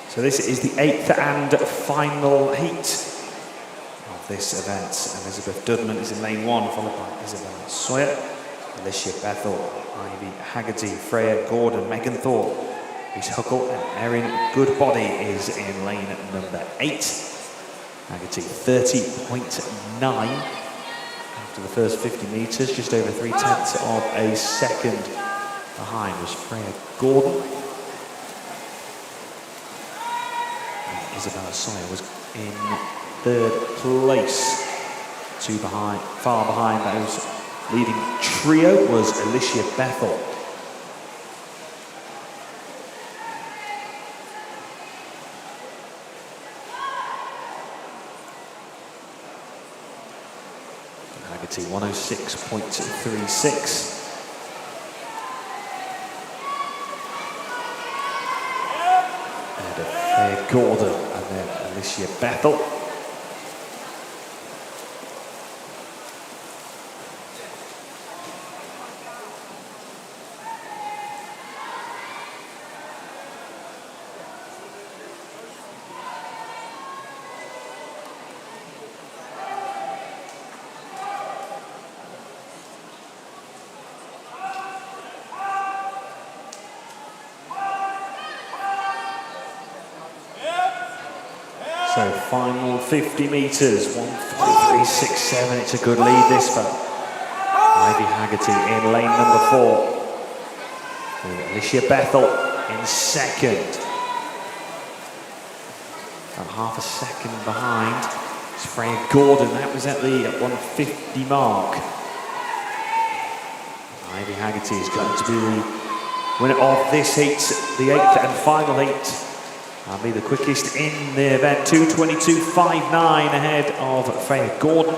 So this is the 8th and final heat of this event. Elizabeth Dudman is in lane 1, followed by Isabella Sawyer, Alicia Bethel, Ivy Haggerty, Freya Gordon, Megan Thorpe, Reese Huckle, and Erin Goodbody is in lane number 8. Haggerty 30.9 after the first 50 metres, just over 3/10 of a second behind was Freya Gordon. Isabella Sawyer was in 3rd place. Far behind those leading trio was Alicia Bethel. Haggerty 106.36. Gordon at then Alicia Bethel. So final 50 metres, 1:43.67. It's a good lead this for Ivy Haggerty in lane number 4. With Alicia Bethel in second. About half a second behind. It's Freya Gordon. That was at the 1:50 mark. Ivy Haggerty is going to be the winner of this heat, the 8th and final heat. I'll be the quickest in the event, 2:22.59 ahead of Freya Gordon.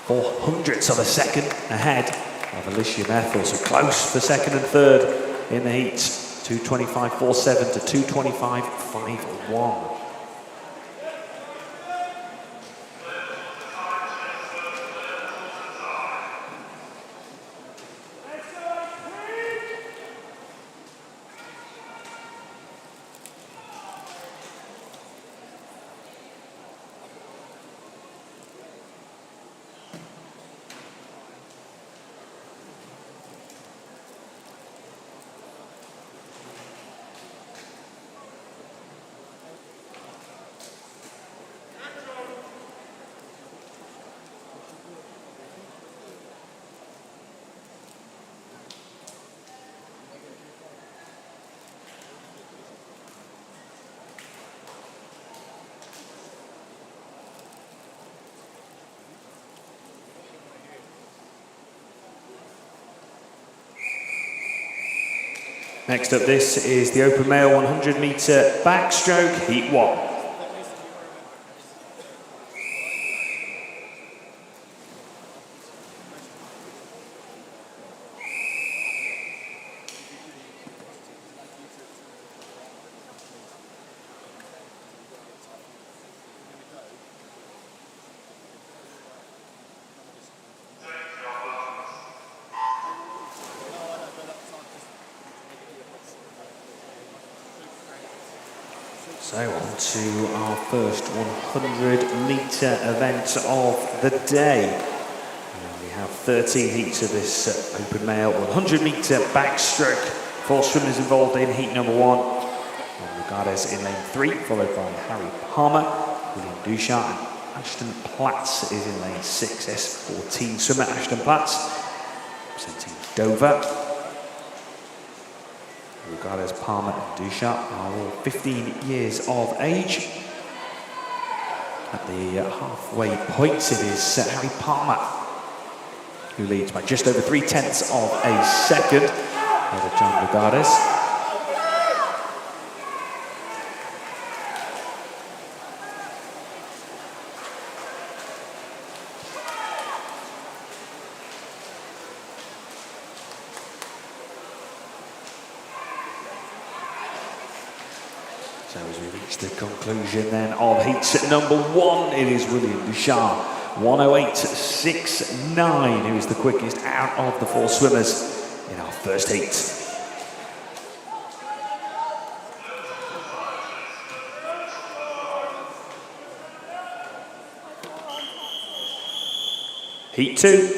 400ths of a second ahead of Alicia Bethel. So close for second and third in the heat. 2:25.47 to 2:25.51. Next up, this is the open male 100 metre backstroke, heat 1. So on to our first 100 metre event of the day. And we have 13 heats of this open male 100 metre backstroke. 4 swimmers involved in heat number 1. Regardez in lane 3, followed by Harry Palmer, William Duchat, and Ashton Platz is in lane 6. S14 swimmer Ashton Platz, representing Dover. Regardez, Palmer and Duchat are all 15 years of age. At the halfway point, it is Harry Palmer who leads by just over 3/10 of a second over John Regardez. So as we reach the conclusion then of heats at number 1, it is William Duchat, 1:08.69, who is the quickest out of the 4 swimmers in our first heat. Heat 2.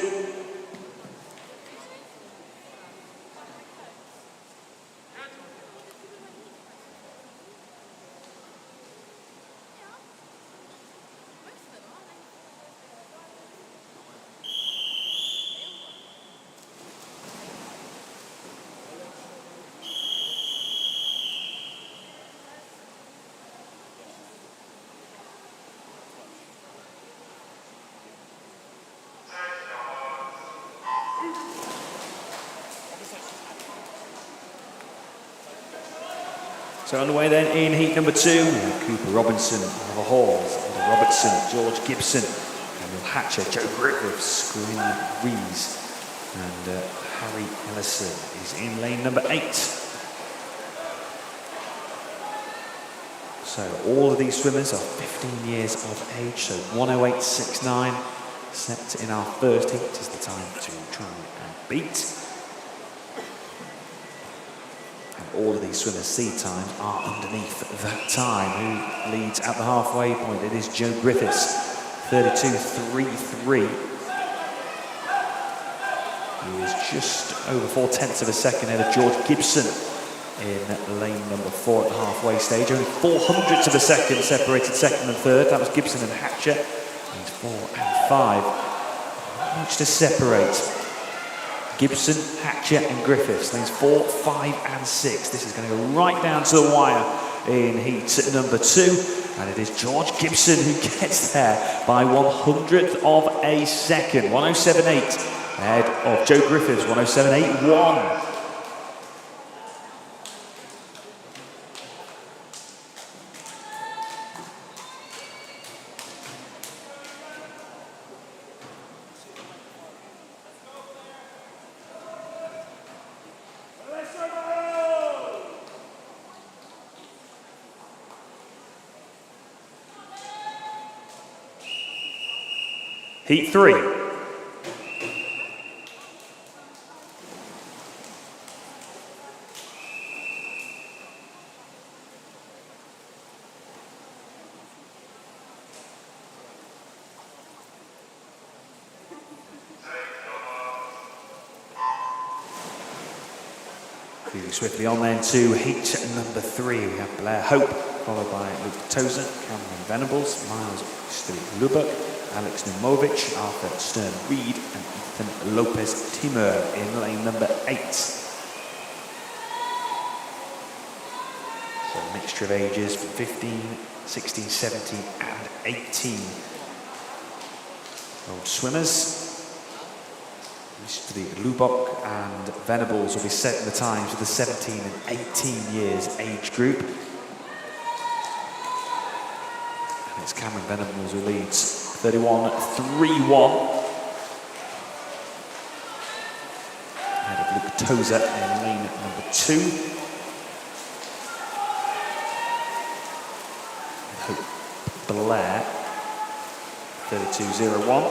So underway then in heat number 2, Cooper Robinson, Oliver Halls, Andy Robertson, George Gibson, Daniel Hatcher, Joe Griffiths, Corinne Rees, and Harry Ellison is in lane number 8. So all of these swimmers are 15 years of age, so 1:08.69 set in our first heat is the time to try and beat. And all of these swimmers' seed times are underneath that time. Who leads at the halfway point? It is Joe Griffiths, 32.33. He is just over 4/10 of a second ahead of George Gibson in lane number 4 at the halfway stage. Only 400ths of a second separated second and third. That was Gibson and Hatcher. Lanes 4 and 5. Not much to separate. Gibson, Hatcher and Griffiths. Lanes 4, 5 and 6. This is going to go right down to the wire in heat number 2. And it is George Gibson who gets there by 100th of a second. 1:07.8 ahead of Joe Griffiths. 1:07.81. Heat 3. Moving swiftly on then to heat number 3. We have Blair Hope, followed by Luke Tozer, Cameron Venables, Miles Lubbock, Alex Numovic, Arthur Stern-Reed and Ethan Lopez-Timur in lane number 8. So a mixture of ages from 15, 16, 17 and 18. Old swimmers. The Lubbock and Venables will be setting the times for the 17 and 18 years age group. And it's Cameron Venables who leads 31.31. Ahead of Luke Tozer in lane number 2. And Hope Blair, 32.01.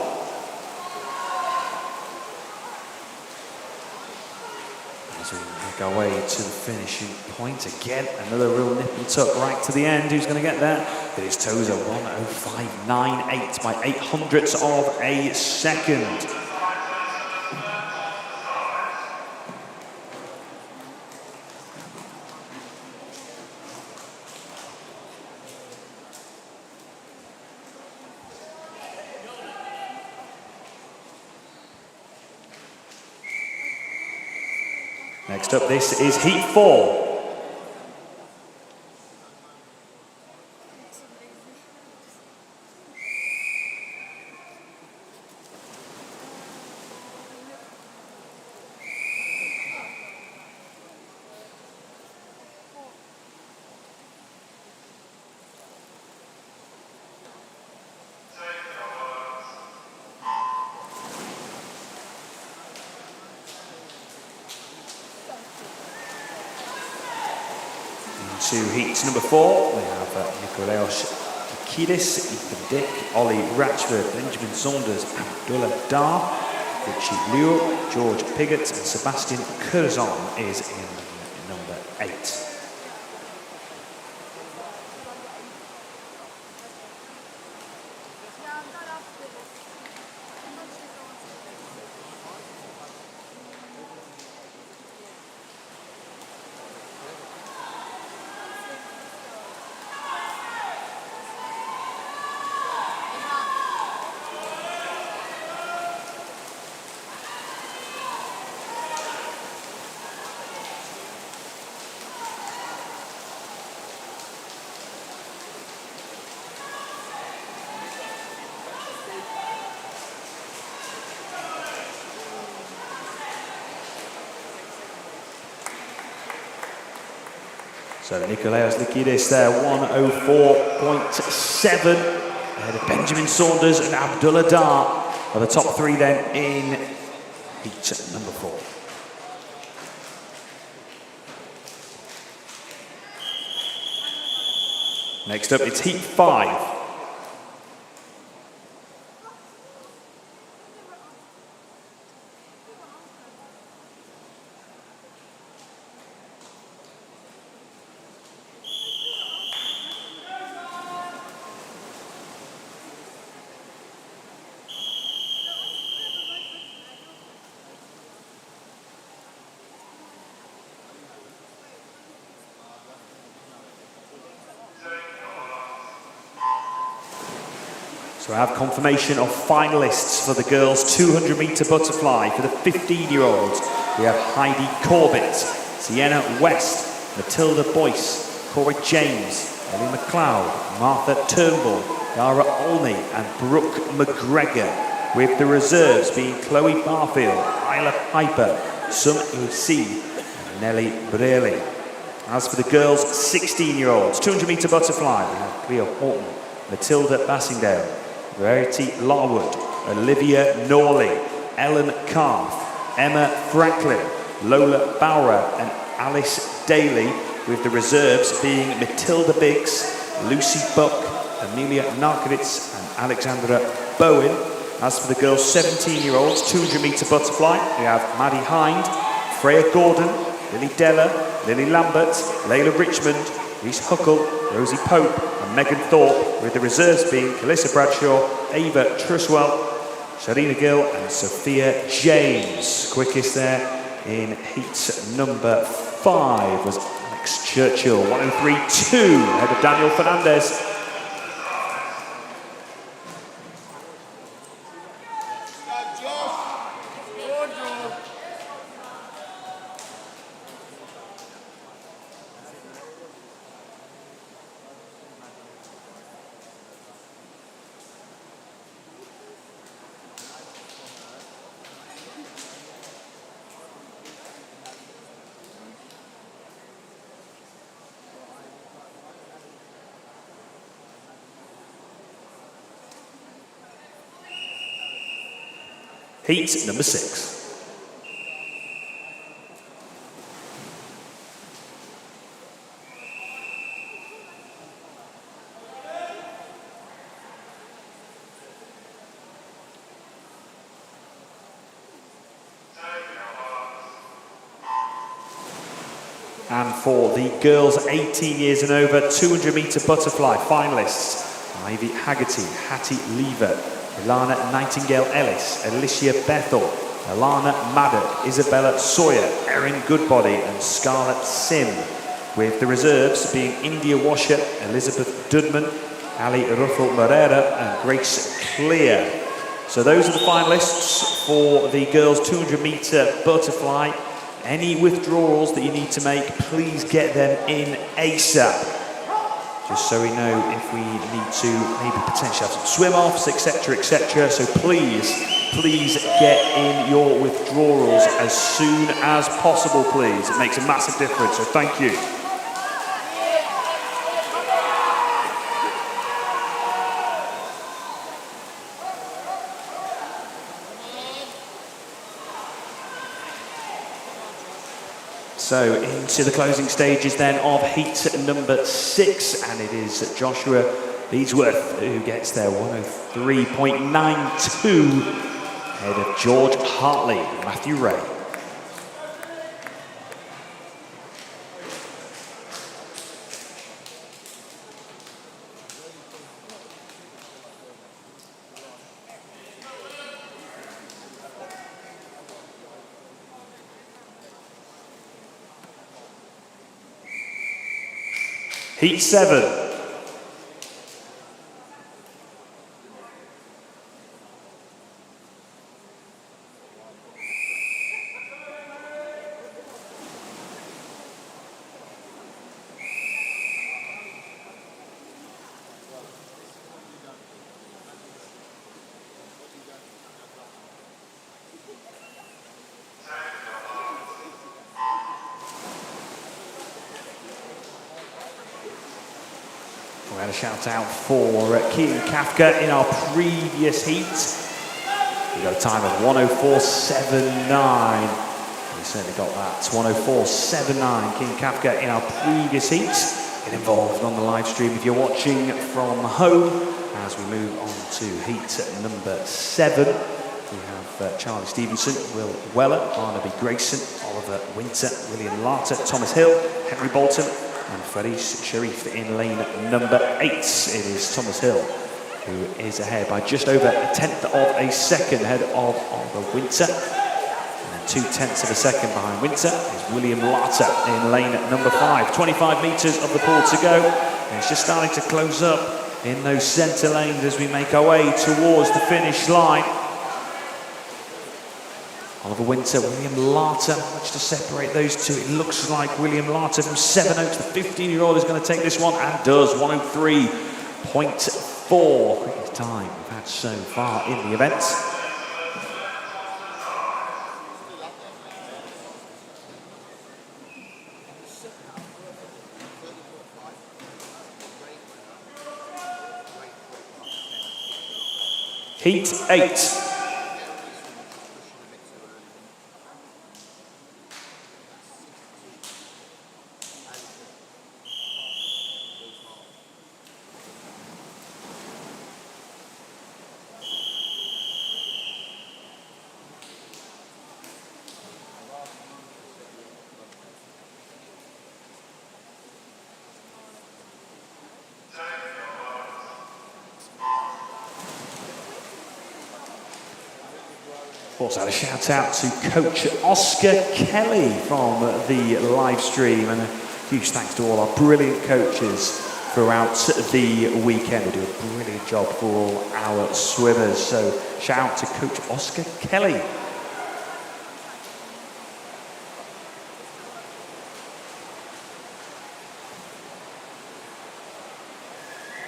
As we make our way to the finishing point again, another real nip and tuck right to the end. Who's going to get there? It is Tozer, 1:05.98 by 800ths of a second. Next up, this is Heat 4. To heat number 4, we have Nikolaos Kiris, Ethan Dick, Ollie Ratchford, Benjamin Saunders, Abdullah Dar, Richie Liu, George Piggott and Sebastian Curzon is in number 8. So Nikolaos Likidis there, 1:04.7 ahead of Benjamin Saunders and Abdullah Dar are the top 3 then in heat number 4. Next up, it's heat 5. So I have confirmation of finalists for the girls' 200-metre butterfly. For the 15-year-olds, we have Heidi Corbett, Sienna West, Matilda Boyce, Cora James, Ellie McLeod, Martha Turnbull, Yara Olney and Brooke McGregor, with the reserves being Chloe Barfield, Isla Piper, Sun Lucy and Nellie Braley. As for the girls' 16-year-olds, 200-metre butterfly, we have Cleo Horton, Matilda Bassingdale, Verity Larwood, Olivia Norley, Ellen Carth, Emma Franklin, Lola Bauer and Alice Daly, with the reserves being Matilda Biggs, Lucy Buck, Amelia Narkowitz and Alexandra Bowen. As for the girls' 17-year-olds, 200-metre butterfly, we have Maddie Hind, Freya Gordon, Lily Della, Lily Lambert, Layla Richmond, Reese Huckle, Rosie Pope and Megan Thorpe, with the reserves being Calissa Bradshaw, Ava Truswell, Sharina Gill and Sophia James. Quickest there in heat number 5 was Alex Churchill, 103.2, ahead of Daniel Fernandez. Heat number 6. And for the girls 18 years and over, 200-metre butterfly finalists, Ivy Haggerty, Hattie Lever, Ilana Nightingale Ellis, Alicia Bethel, Alana Maddock, Isabella Sawyer, Erin Goodbody and Scarlett Sim, with the reserves being India Washer, Elizabeth Dudman, Ali Ruffel Moreira and Grace Clear. So those are the finalists for the girls 200-metre butterfly. Any withdrawals that you need to make, please get them in ASAP. Just so we know if we need to maybe potentially have some swim-offs, etc., etc. So please get in your withdrawals as soon as possible, please. It makes a massive difference, so thank you. So into the closing stages then of heat number 6, and it is Joshua Beadsworth who gets there 103.92 ahead of George Hartley and Matthew Ray. Heat 7. We had a shout out for Keaton Kafka in our previous heat. We got a time of 104.79. We certainly got that. 104.79. Keaton Kafka in our previous heat. get involved on the live stream if you're watching from home. As we move on to heat number 7, we have Charlie Stevenson, Will Weller, Barnaby Grayson, Oliver Winter, William Larter, Thomas Hill, Henry Bolton, and Faris Sharif in lane number 8. It is Thomas Hill who is ahead by just over 1/10 of a second ahead of Oliver Winter. And then 2/10 of a second behind Winter is William Larter in lane number 5. 25 metres of the pool to go. And it's just starting to close up in those centre lanes as we make our way towards the finish line. Oliver Winter, William Larter, much to separate those two. It looks like William Larter from Sevenoaks, the 15-year-old, is going to take this one, and does. 1:03.4, quickest time we've had so far in the event. Heat 8. Also had a shout out to Coach Oscar Kelly from the live stream, and a huge thanks to all our brilliant coaches throughout the weekend. They do a brilliant job for all our swimmers, so shout out to Coach Oscar Kelly.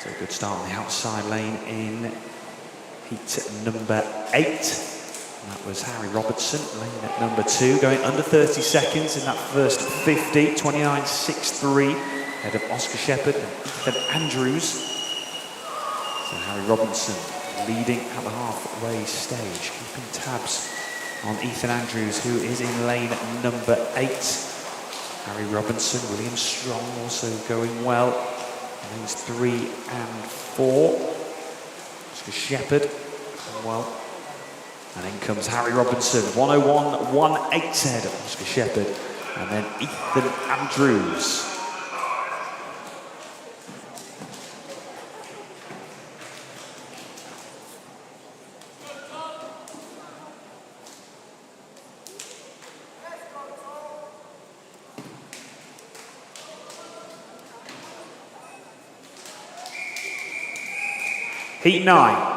So a good start on the outside lane in heat number 8. That was Harry Robertson, lane at number 2, going under 30 seconds in that first 50, 29.63, ahead of Oscar Shepherd and Ethan Andrews. So Harry Robertson leading at the halfway stage, keeping tabs on Ethan Andrews, who is in lane number 8. Harry Robinson, William Strong also going well, lanes 3 and 4. Oscar Shepherd going well. And in comes Harry Robinson, 1:01.18 ahead of Oscar Shepherd, and then Ethan Andrews. Heat 9.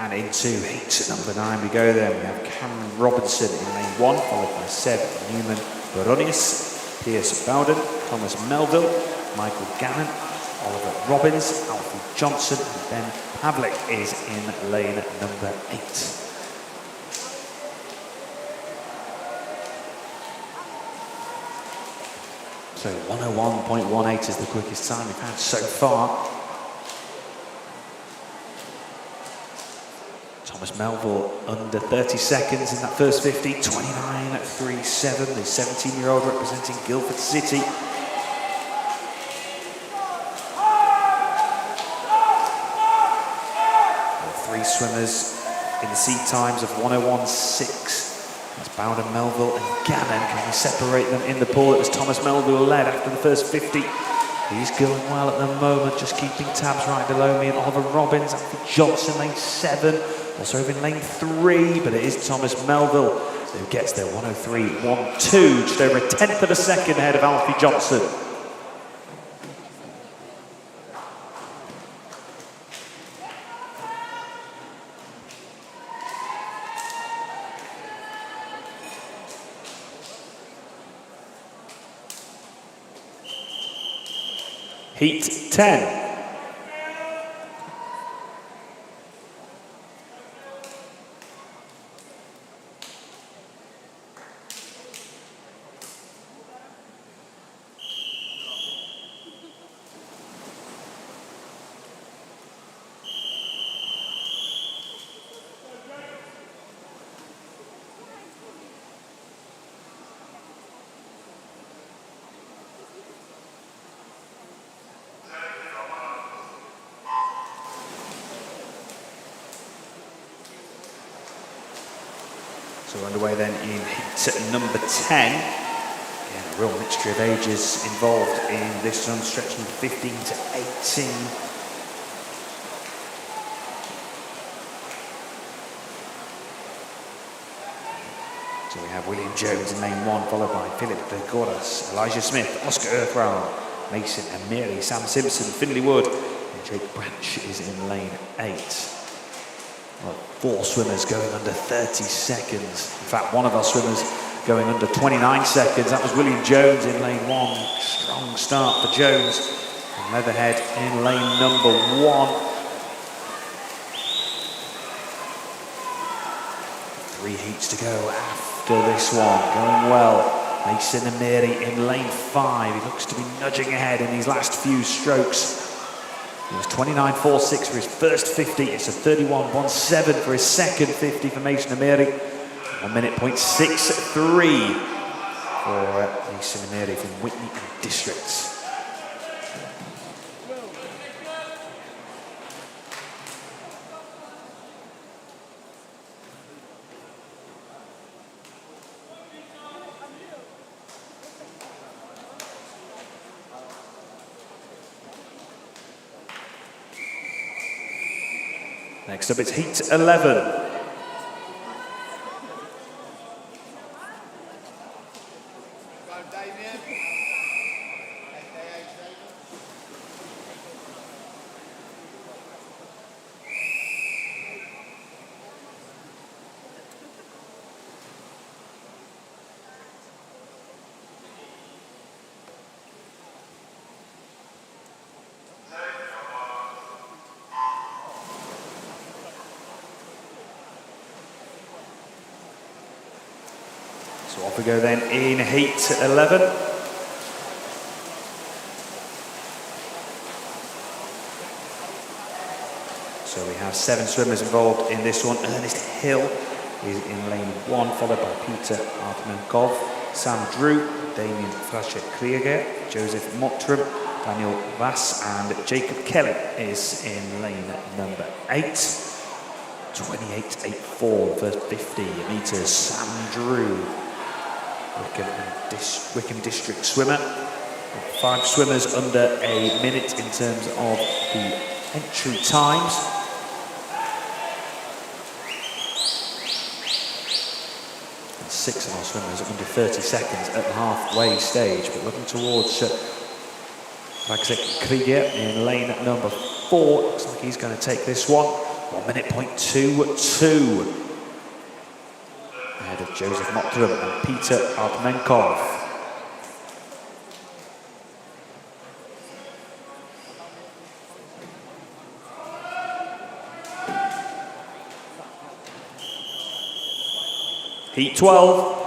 And into heat number 9 we go then. We have Cameron Robinson in lane 1, followed by Seb Newman Baronius, Pierce Bowden, Thomas Melville, Michael Gannon, Oliver Robbins, Alfie Johnson, and Ben Pavlik is in lane number 8. So 1:01.18 is the quickest time we've had so far. Thomas Melville under 30 seconds in that first 50, 29.37, the 17-year-old representing Guildford City. And 3 swimmers in the seed times of 1:01.6. That's Bowden, Melville and Gannon. Can we separate them in the pool? It was Thomas Melville led after the first 50. He's going well at the moment, just keeping tabs right below me. And Oliver Robbins, Alfie Johnson, lane 7. Also over in lane 3, but it is Thomas Melville who gets there, 1:03.12, just over 1/10 of a second ahead of Alfie Johnson. Heat 10. So we're underway then in heat number 10. Again, a real mixture of ages involved in this run, stretching 15 to 18. So we have William Jones in lane 1, followed by Philip Bergoras, Elijah Smith, Oscar Earthround, Mason Amiri, Sam Simpson, Finley Wood, and Jake Branch is in lane 8. Well, 4 swimmers going under 30 seconds. In fact, one of our swimmers going under 29 seconds. That was William Jones in lane 1. Strong start for Jones. And Leatherhead in lane number 1. 3 heats to go after this one. Going well. Mason Amiri in lane 5. He looks to be nudging ahead in these last few strokes. It was 29.46 for his first 50. It's a 31.17 for his second 50 for Mason Amiri. 1 minute point 63 for Mason Amiri from Whitney and Districts. Next up, it's heat 11. So off we go then in heat 11. So we have 7 swimmers involved in this one. Ernest Hill is in lane 1, followed by Peter Artmankov, Sam Drew, Damien Frasche-Krieger, Joseph Mottram, Daniel Vass, and Jacob Kelly is in lane number 8. 28.84, the first 50 metres. Sam Drew, Wickham District swimmer. 5 swimmers under a minute in terms of the entry times. And 6 of our swimmers under 30 seconds at the halfway stage, but looking towards Krieger in lane number 4. Looks like he's going to take this one. 1 minute point 22. Ahead of Joseph Mottram and Peter Artmenkov. Heat 12.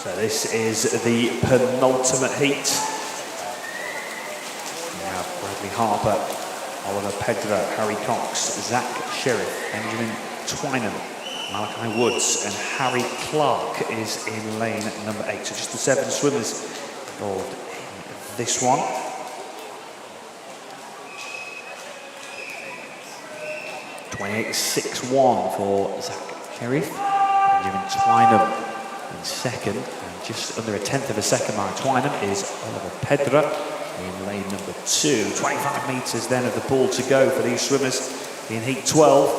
So this is the penultimate heat. We have Bradley Harper, Oliver Pedra, Harry Cox, Zach Sheriff, Benjamin Twynham, Malachi Woods, and Harry Clark is in lane number 8. So just the 7 swimmers involved in this one. .28.61 for Zach Sheriff, Benjamin Twynham in second, and just under a tenth of a second behind Twynham is Oliver Pedra in lane number 2. 25 metres then of the pool to go for these swimmers in heat 12.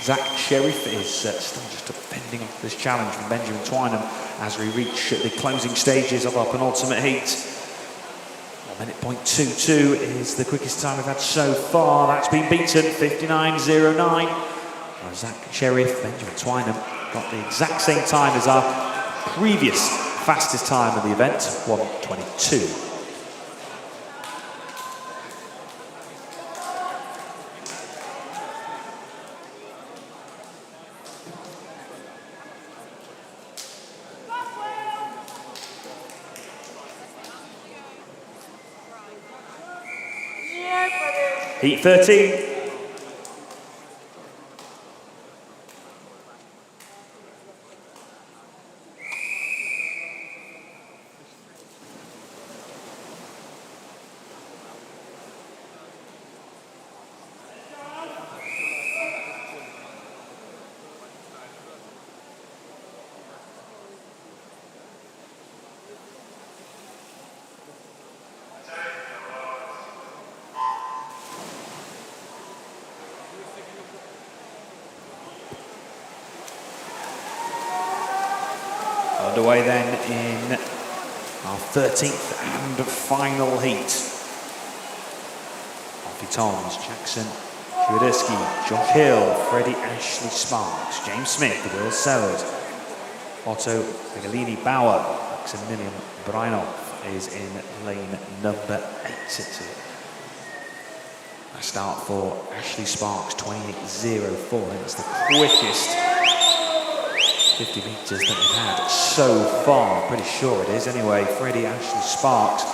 Zach Sheriff is still just fending off this challenge from Benjamin Twynham as we reach the closing stages of our penultimate heat. 1 minute point 22 is the quickest time we've had so far. That's been beaten, 59.09. Zach Sheriff, Benjamin Twynham got the exact same time as our previous fastest time of the event, 1:22. Heat 13. Underway then in our 13th and final heat. Alfie Toms, Jackson Swiderski, Josh Hill, Freddie Ashley Sparks, James Smith, Will Sellers, Otto Regalini Bauer, Maximilian Breinhoff is in lane number 8. A start for Ashley Sparks, 28.04. It's the quickest 50 metres that we've had so far, pretty sure it is. Anyway, Freddie Ashley Sparks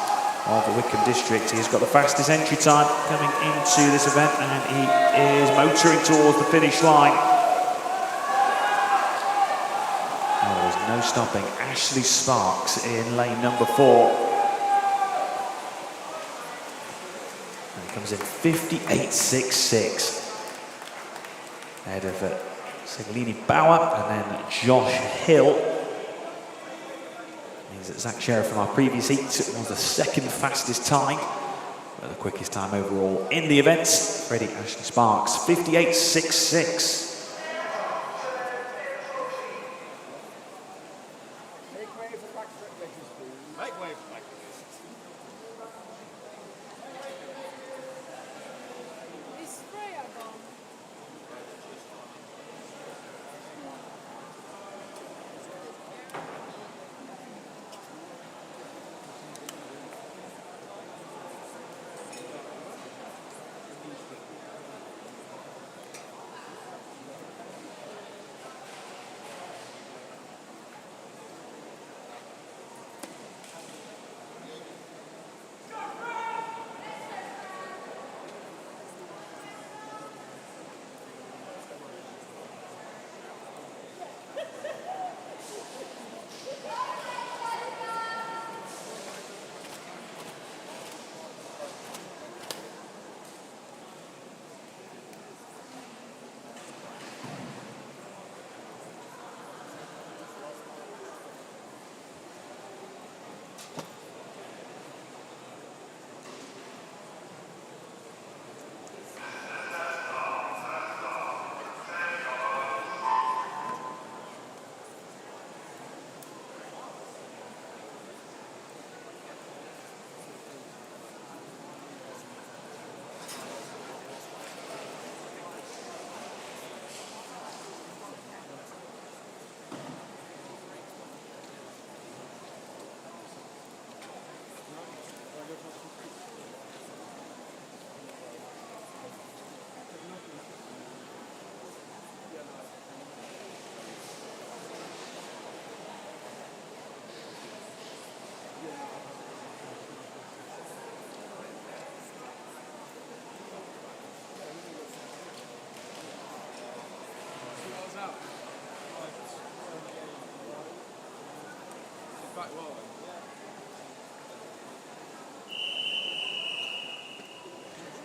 of the Wickham District, he's got the fastest entry time coming into this event, and he is motoring towards the finish line. Oh, there's no stopping. Ashley Sparks in lane number 4. And he comes in 58.66. Ahead of Segalini Bauer and then Josh Hill. Means that Zach Sheriff from our previous heat was the second fastest time, but the quickest time overall in the event. Freddie Ashley Sparks, 58.66.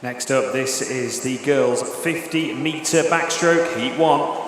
Next up, this is the girls' 50-metre backstroke, heat 1.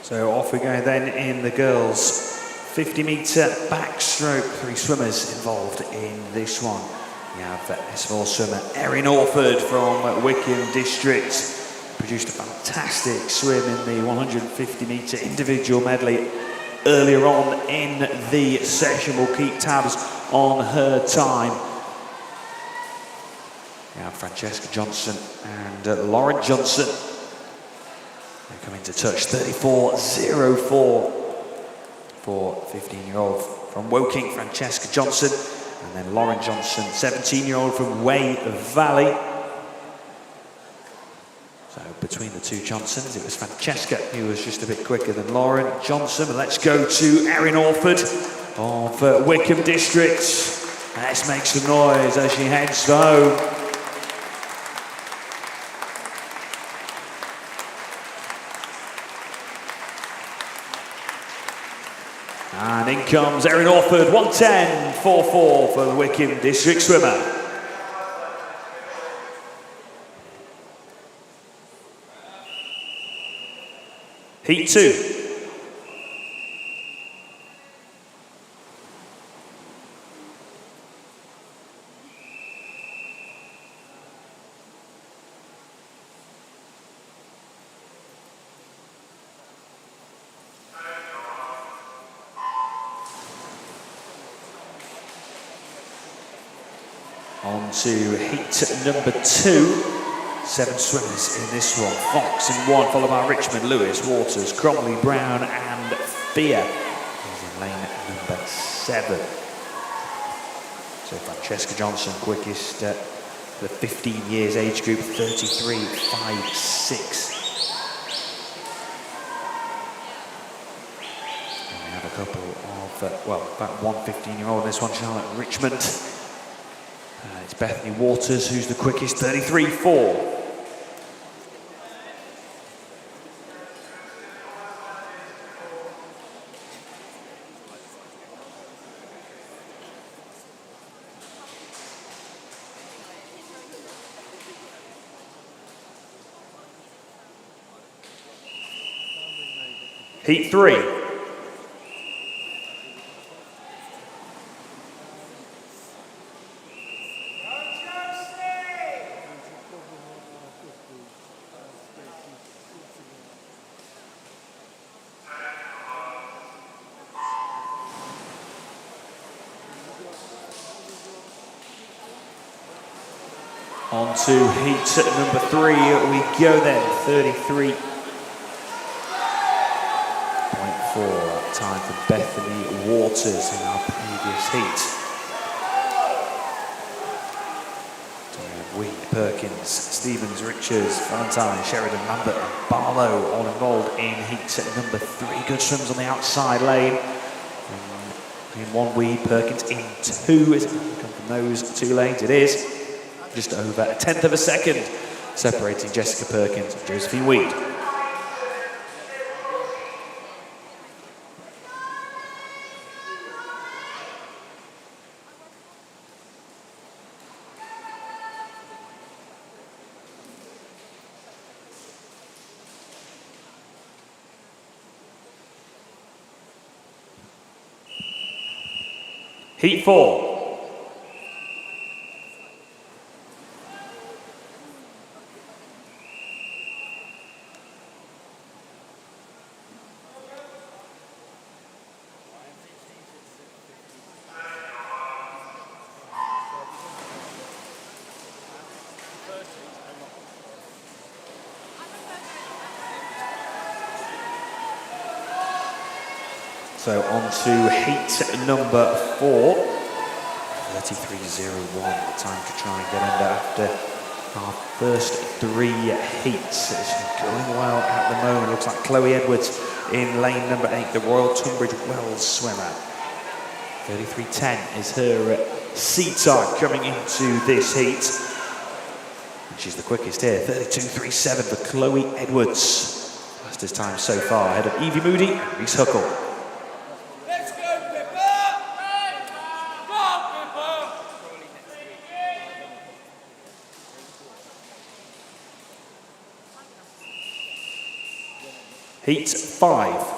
So off we go then in the girls' 50-metre backstroke. 3 swimmers involved in this one. We have S4 swimmer Erin Orford from Wickham District. Produced a fantastic swim in the 150-metre individual medley earlier on in the session. We'll keep tabs on her time. We have Francesca Johnson and Lauren Johnson. They come into touch 34.04 for 15-year-old from Woking, Francesca Johnson, and then Lauren Johnson, 17-year-old from Wey Valley. So between the two Johnsons, it was Francesca who was just a bit quicker than Lauren Johnson. But let's go to Erin Orford of Wickham District. Let's make some noise as she heads home. And in comes Erin Orford, 1:10.44 for the Wickham District swimmer. Heat 2. On to heat number 2. 7 swimmers in this one. Fox in 1, followed by Richmond, Lewis, Waters, Cromley, Brown and Fear is in lane number 7. So Francesca Johnson, quickest for the 15 years age group, 33.56. And we have a couple of, about one 15-year-old in this one, Charlotte Richmond. It's Bethany Waters who's the quickest, 33.4. Heat 3. On to heat number 3 we go then, 33.4, time for Bethany Waters in our previous heat. Wee, Perkins, Stevens, Richards, Valentine, Sheridan, Lambert and Barlow all involved in heat number 3. Good swims on the outside lane. In 1 Wee, Perkins in 2. Is it going to come from those 2 lanes? It is. Just over 1/10 of a second separating Jessica Perkins and Josephine Weed. Heat 4. So on to heat number 4. 33.01, the time to try and get under after our first 3 heats. It's going well at the moment. Looks like Chloe Edwards in lane number 8, the Royal Tunbridge Wells swimmer. 33.10 is her seat time coming into this heat. And she's the quickest here, 32.37 for Chloe Edwards. Fastest time so far, ahead of Evie Moody and Reese Huckle. Heat 5.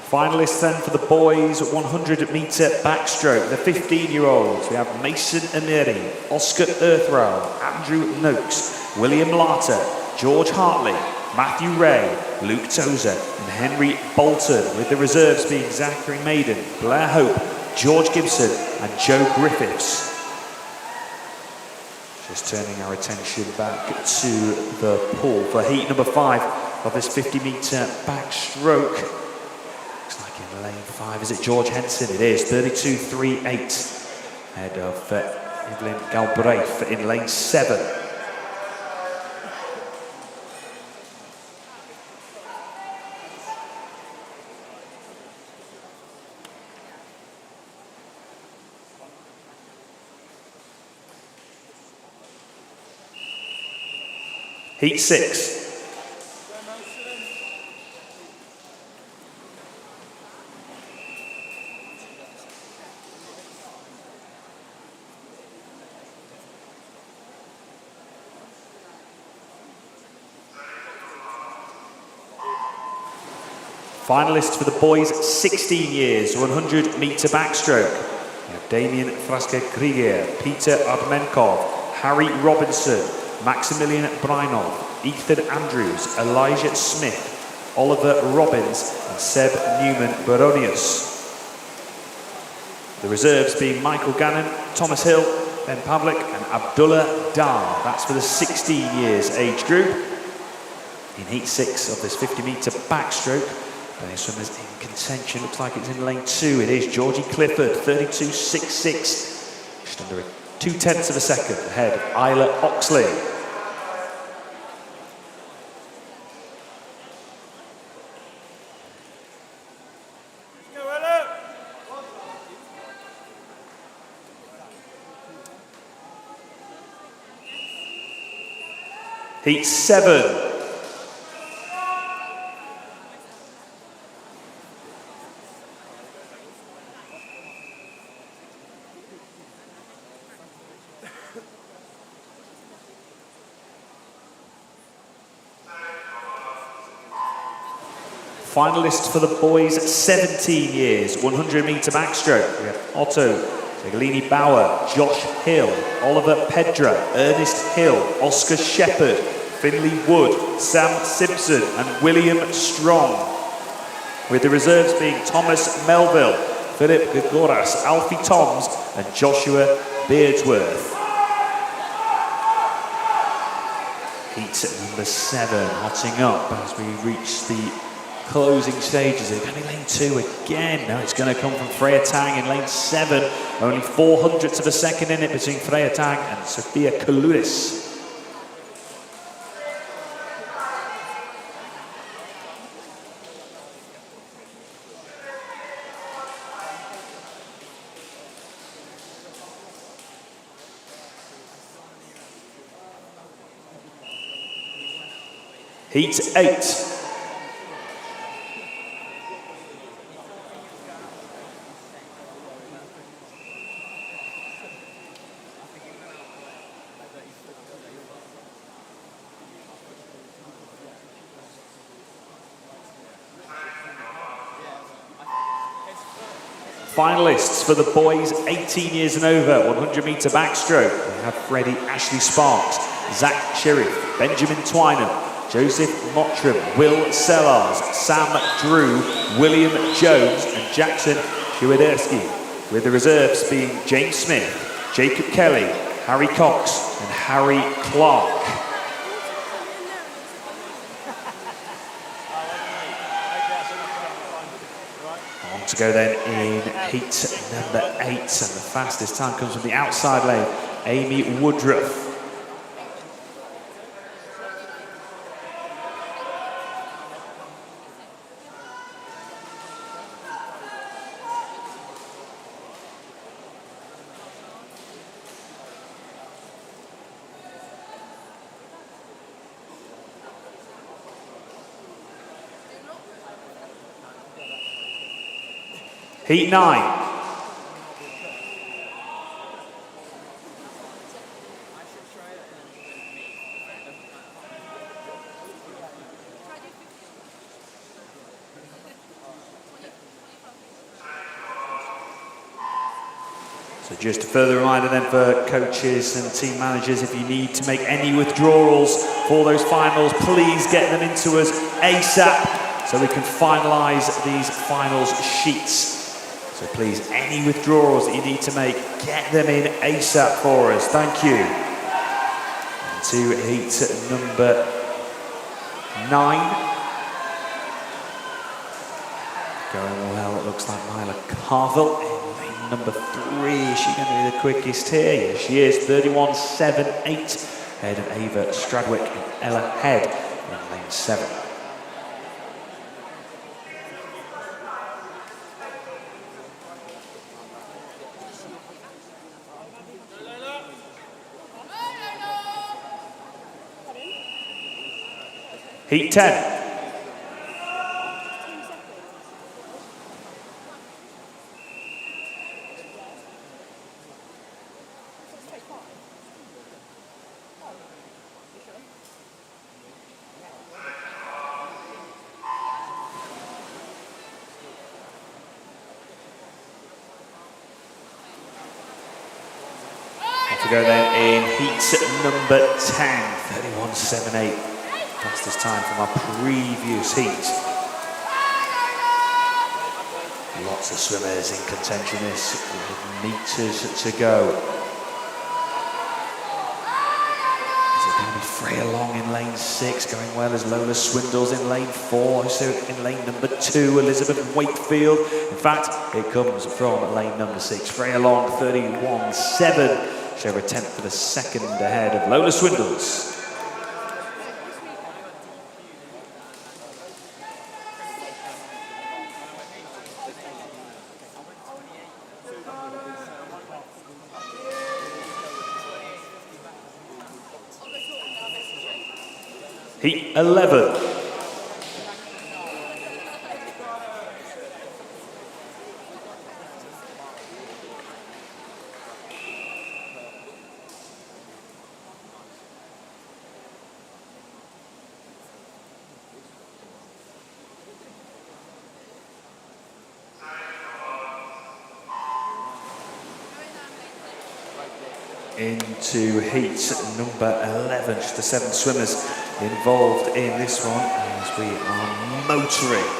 Finalists then for the boys 100-metre backstroke, the 15-year-olds. We have Mason Amiri, Oscar Earthrow, Andrew Noakes, William Larter, George Hartley, Matthew Ray, Luke Tozer and Henry Bolton, with the reserves being Zachary Maiden, Blair Hope, George Gibson and Joe Griffiths. Just turning our attention back to the pool for heat number 5 of this 50-metre backstroke. Looks like in lane 5, is it George Henson? It is, 32.38, ahead of Evelyn Galbraith in lane 7. Heat 6. Finalists for the boys 16 years, 100-metre backstroke. We have Damien Fraske-Krieger, Peter Admenkov, Harry Robinson, Maximilian Brynolf, Ethan Andrews, Elijah Smith, Oliver Robbins and Seb Newman-Baronius. The reserves being Michael Gannon, Thomas Hill, Ben Pavlik and Abdullah Dar. That's for the 16 years age group. In heat 6 of this 50-metre backstroke, Benny Swimmers in contention. Looks like it's in lane 2. It is Georgie Clifford, 32.66. Just under 0.2 of a second ahead of Isla Oxley. Heat 7. Finalists for the boys 17 years, 100-metre backstroke. We have Otto Segalini Bauer, Josh Hill, Oliver Pedra, Ernest Hill, Oscar Shepherd, Finley Wood, Sam Simpson and William Strong. With the reserves being Thomas Melville, Philip Gregoras, Alfie Toms and Joshua Beardsworth. Heat number 7 hotting up as we reach the closing stages. It's going to be lane 2 again. Now it's going to come from Freya Tang in lane 7. Only 0.04 of a second in it between Freya Tang and Sophia Kalouris. Heat 8. Finalists for the boys 18 years and over, 100-metre backstroke. We have Freddie Ashley Sparks, Zach Sheriff, Benjamin Twynham, Joseph Mottram, Will Sellars, Sam Drew, William Jones and Jackson Shuaderski. With the reserves being James Smith, Jacob Kelly, Harry Cox and Harry Clark. To go then in heat number 8, and the fastest time comes from the outside lane, Amy Woodruff. Heat 9. So just a further reminder then for coaches and team managers, if you need to make any withdrawals for those finals, please get them into us ASAP so we can finalise these finals sheets. So please, any withdrawals that you need to make, get them in ASAP for us. Thank you. And to heat number 9. Going well, it looks like Myla Carville in lane number 3. Is she going to be the quickest here? Yes, she is. 31.78 ahead of Ava Stradwick and Ella Head in lane 7. Heat 10. To go then in heat number 10, 31.78. Fastest time from our previous heat. Lots of swimmers in contention this, with meters to go. Is it going to be Freya Long in lane 6, going well as Lola Swindles in lane 4, so in lane number 2, Elizabeth Wakefield. In fact, it comes from lane number 6, Freya Long, 31.7. Show her 10th for the second ahead of Lola Swindles. Heat 11. Into heat number 11, just the 7 swimmers involved in this one as we are motoring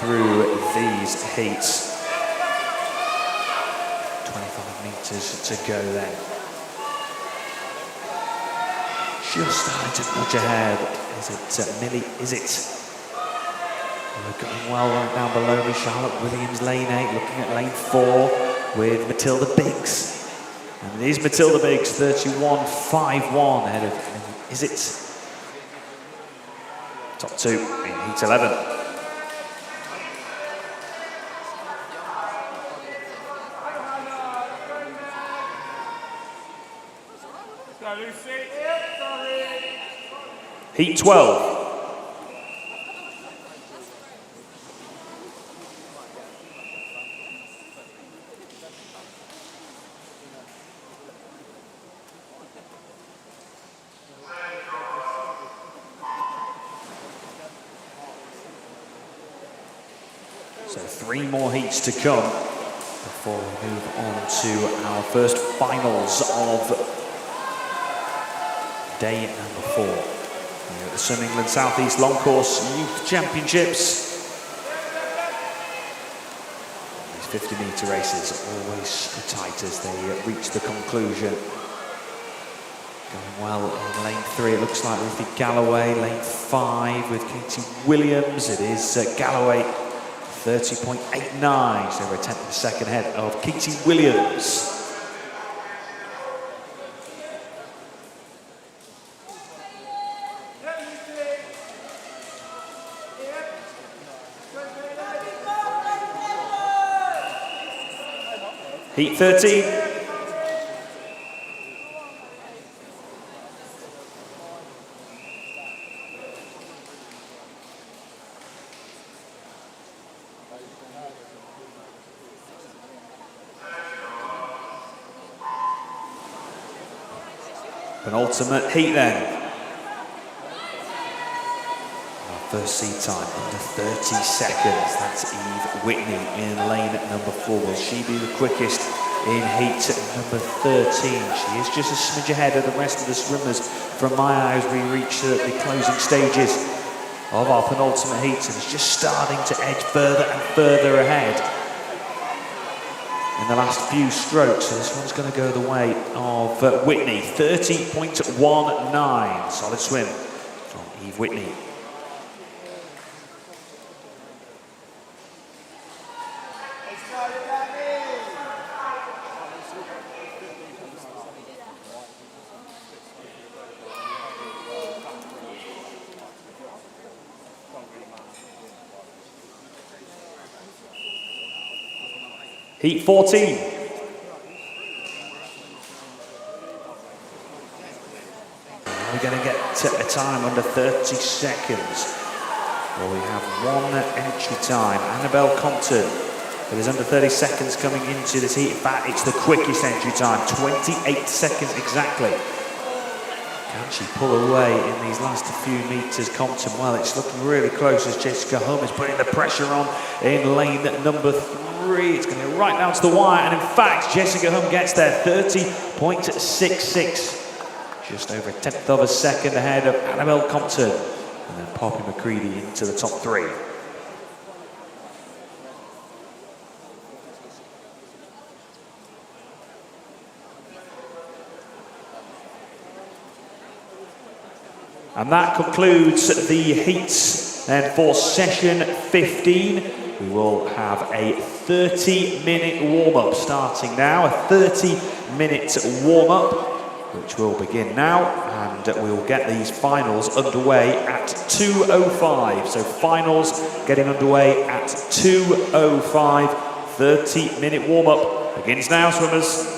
through these heats. 25 metres to go then. Just starting to nudge ahead. Is it Millie? Is it? We're going well right down below me. Charlotte Williams, lane 8, looking at lane 4 with Matilda Biggs. And it is Matilda Biggs, 31.51 ahead of, is it? Top 2 in heat 11. Heat 12. So 3 more heats to come before we move on to our first finals of day number 4. Here at the Swim England South East Long Course Youth Championships. These 50-metre races are always tight as they reach the conclusion. Going well in lane 3, it looks like Ruthie Galloway. Lane 5 with Katie Williams. It is Galloway, 30.89, so we're 10th and second ahead of Katie Williams. Heat 13. Penultimate heat then. Our first seed time under 30 seconds. That's Eve Whitney in lane number 4. Will she be the quickest in heat number 13? She is just a smidge ahead of the rest of the swimmers from my eyes. We reach the closing stages of our penultimate heat, and it's just starting to edge further and further ahead in the last few strokes. So this one's going to go the way of Whitney. 30.19. Solid swim from Eve Whitney. Heat 14. We're going to get a time under 30 seconds. Well, we have one entry time. Annabelle Compton. It is under 30 seconds coming into this heat. In fact, it's the quickest entry time. 28 seconds exactly. Can she pull away in these last few meters, Compton? Well, it's looking really close as Jessica Hum is putting the pressure on in lane number 3. It's going to go right down to the wire, and in fact, Jessica Hum gets there, 30.66. Just over a tenth of a second ahead of Annabelle Compton. And then Poppy McCready into the top 3. And that concludes the heats. And for session 15, we will have a 30-minute warm-up starting now. A 30-minute warm-up, which will begin now. And we'll get these finals underway at 2:05. So finals getting underway at 2:05. 30-minute warm-up begins now, swimmers.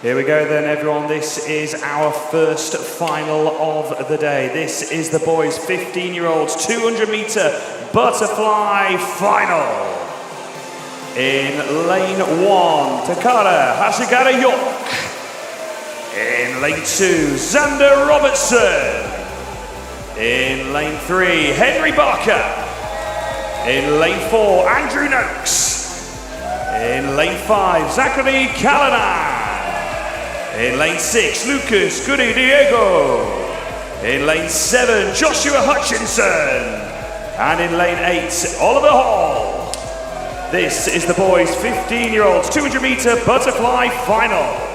Here we go then, everyone. This is our first final of the day. This is the boys' 15-year-olds 200-meter butterfly final. In lane 1, Takara Hashigara York. In lane 2, Xander Robertson. In lane 3, Henry Barker. In lane 4, Andrew Noakes. In lane 5, Zachary Callanan. In lane 6, Lucas Goody Diego. In lane 7, Joshua Hutchinson. And in lane 8, Oliver Hall. This is the boys' 15-year-olds 200-meter butterfly final.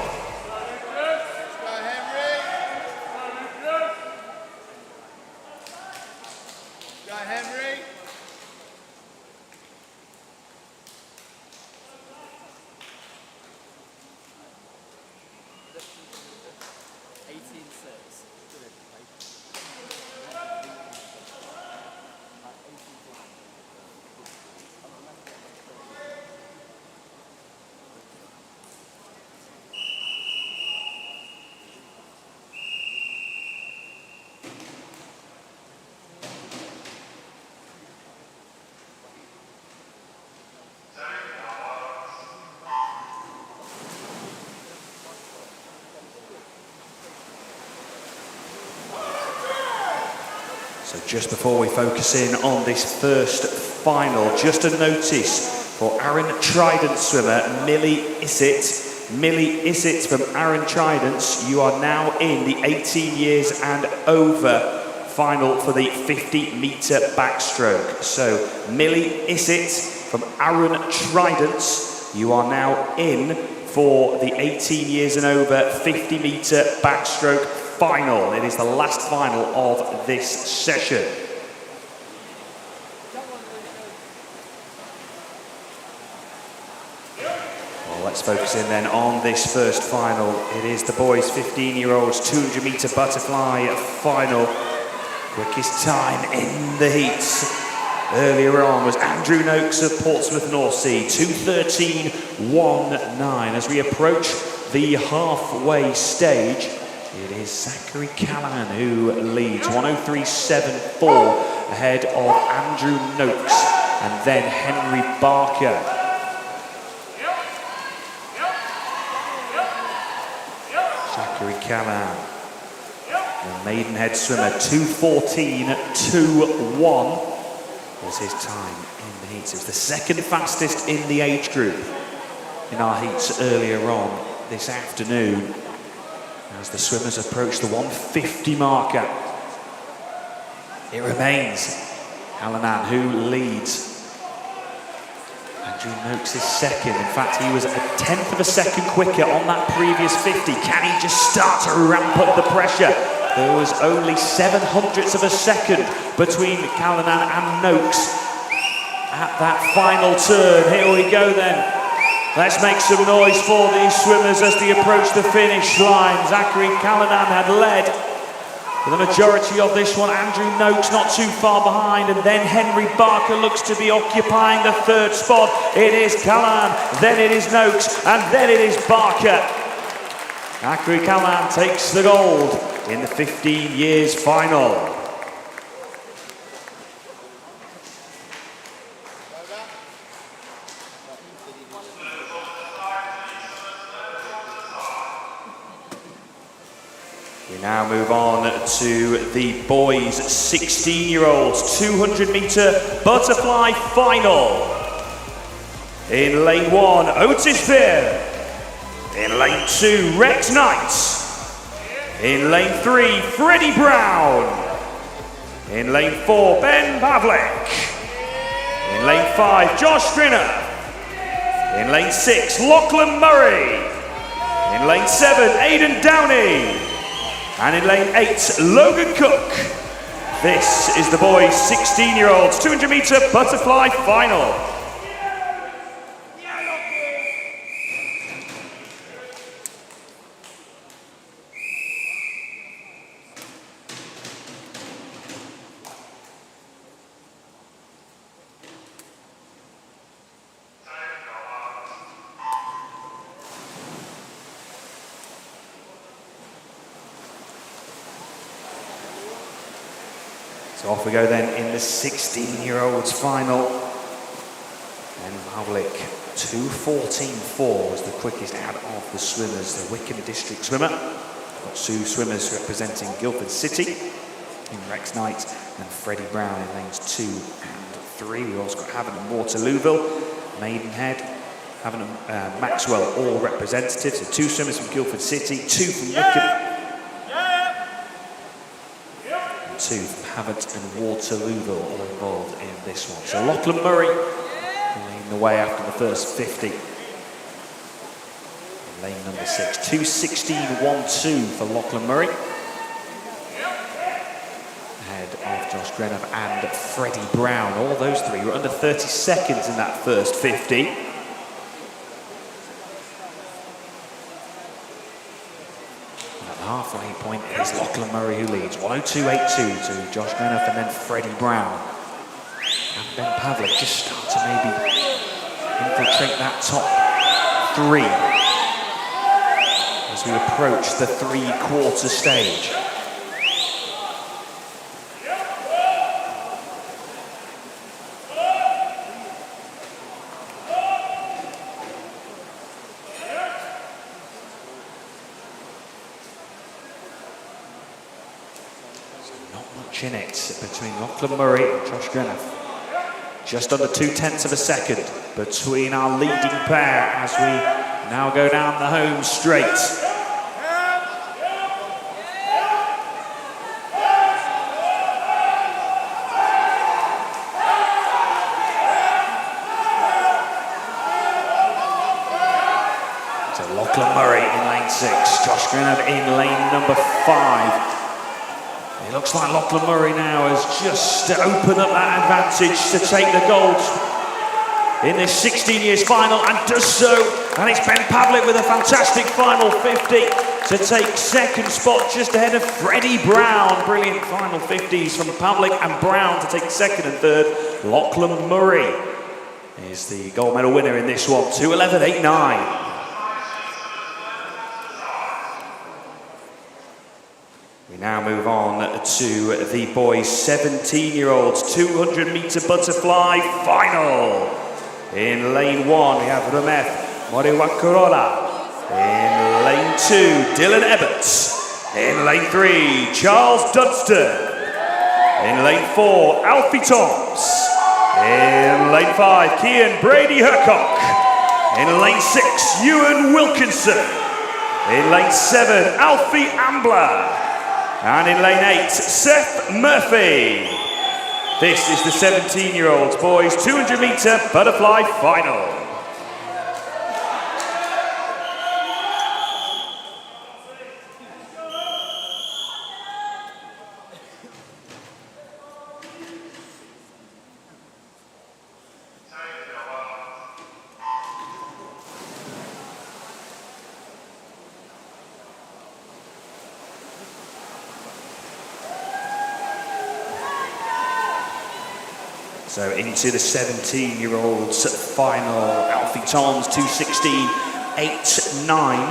So just before we focus in on this first final, just a notice for Aaron Trident swimmer, Millie Issett. Millie Issett from Aaron Trident, you are now in the 18 years and over final for the 50-meter backstroke. So Millie Issett from Aaron Trident, you are now in for the 18 years and over 50-meter backstroke final. It is the last final of this session. Well, let's focus in then on this first final. It is the boys' 15-year-olds 200-meter butterfly final. Quickest time in the heats earlier on was Andrew Noakes of Portsmouth North Sea, 2:13.19. As we approach the halfway stage, it is Zachary Callahan who leads, 1:03.74 ahead of Andrew Noakes and then Henry Barker. Zachary Callahan, the Maidenhead swimmer, 2:14.21 was his time in the heats. It was the second fastest in the age group in our heats earlier on this afternoon. As the swimmers approach the 150 marker, it remains Callanan who leads. Andrew Noakes is second. In fact, he was a 1/10 of a second quicker on that previous 50. Can he just start to ramp up the pressure? There was only 0.07 of a second between Callanan and Noakes at that final turn. Here we go then. Let's make some noise for these swimmers as they approach the finish line. Zachary Callanan had led for the majority of this one. Andrew Noakes not too far behind, and then Henry Barker looks to be occupying the third spot. It is Callanan, then it is Noakes, and then it is Barker. Zachary Callanan takes the gold in the 15 years final. We now move on to the boys' 16-year-olds 200-meter butterfly final. In lane 1, Otis Beer. In lane 2, Rex Knight. In lane 3, Freddie Brown. In lane 4, Ben Pavlik. In lane 5, Josh Strinner. In lane 6, Lachlan Murray. In lane 7, Aidan Downey. And in lane 8, Logan Cook. This is the boys' 16-year-olds 200-meter butterfly final. So off we go then in the 16-year-olds final. And Public 2:14.4 was the quickest out of the swimmers, the Wickham district swimmer. Got two swimmers representing Guildford City in Rex Knight and Freddie Brown in lanes 2 and 3. We've also got Havant and Waterlooville, Maidenhead, Havant and Maxwell, all representatives. So two swimmers from Guildford City, two from Wickham. Two from Havant and Waterlooville all involved in this one. So Lachlan Murray leading the way after the first 50. In lane number 6, 2:16.12 for Lachlan Murray. Ahead of Josh Grenov and Freddie Brown. All those three were under 30 seconds in that first 50. Halfway point is Lachlan Murray who leads, 1:02.82 to Josh Grenov and then Freddie Brown. And Ben Pavlik just start to maybe infiltrate that top 3 as we approach the 3/4 stage. In it between Lachlan Murray and Josh Grenov. Just under 0.2 of a second between our leading pair as we now go down the home straight. So Lachlan Murray in lane 6, Josh Grenov in lane number 5. It looks like Lachlan Murray now has just opened up that advantage to take the gold in this 16 years final and does so. And it's Ben Pavlik with a fantastic final 50 to take second spot just ahead of Freddie Brown. Brilliant final 50s from Pavlik and Brown to take second and third. Lachlan Murray is the gold medal winner in this one, 2:11.89. We now move on to the boys' 17-year-olds 200-meter butterfly final. In lane 1, we have Rameth Moriwakarola. In lane 2, Dylan Ebbets. In lane 3, Charles Dunstan. In lane 4, Alfie Toms. In lane 5, Kian Brady Hercock. In lane 6, Ewan Wilkinson. In lane 7, Alfie Ambler. And in lane 8, Seth Murphy. This is the 17-year-olds boys 200-meter butterfly final. So into the 17-year-olds final, Alfie Toms 2:16.89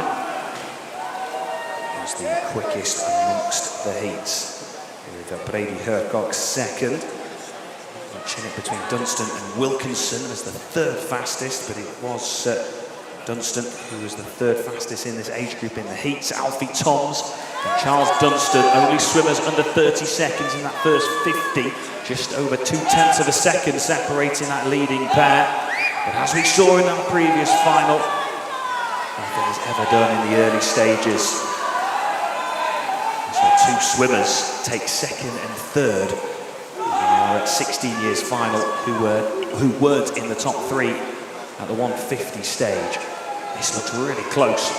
was the quickest amongst the heats. With Brady Hercock second. Watching it between Dunstan and Wilkinson as the third fastest, but it was Dunstan who was the third fastest in this age group in the heats. Alfie Toms and Charles Dunstan, only swimmers under 30 seconds in that first 50. Just over 0.2 of a second separating that leading pair. But as we saw in that previous final, nothing is ever done in the early stages. So two swimmers take second and third in our 16 years final who weren't in the top 3 at the 150 stage. This looks really close.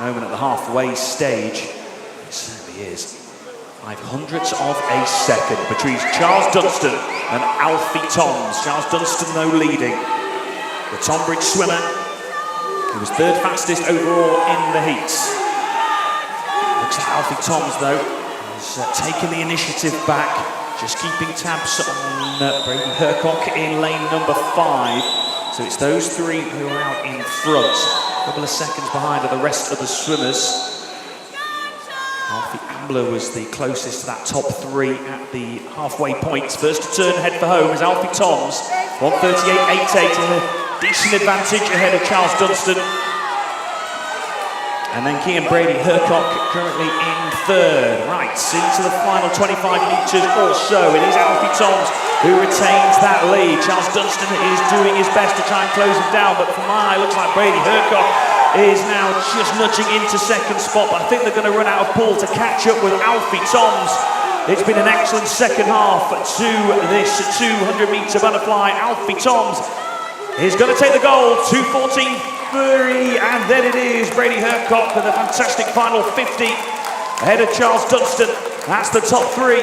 Moment at the halfway stage, it certainly is. 0.05 of a second between Charles Dunstan and Alfie Toms. Charles Dunstan, though, leading. The Tonbridge swimmer, who was third fastest overall in the heats. Looks like Alfie Toms, though, has taken the initiative back, just keeping tabs on Brady Hercock in lane number 5. So it's those 3 who are out in front. A couple of seconds behind are the rest of the swimmers. Alfie Ambler was the closest to that top three at the halfway points. First to turn, head for home is Alfie Toms. 1:38.88 in a decent advantage ahead of Charles Dunstan. And then Kean Brady Hercock currently in third. Right, into the final 25 metres or so. It is Alfie Toms who retains that lead. Charles Dunstan is doing his best to try and close him down, but from my eye, looks like Brady Hercock is now just nudging into second spot, but I think they're going to run out of pull to catch up with Alfie Toms. It's been an excellent second half to this 200-metre butterfly. Alfie Toms is going to take the gold, 2:14.30, and then it is Brady Hercock with a fantastic final 50 ahead of Charles Dunstan. That's the top three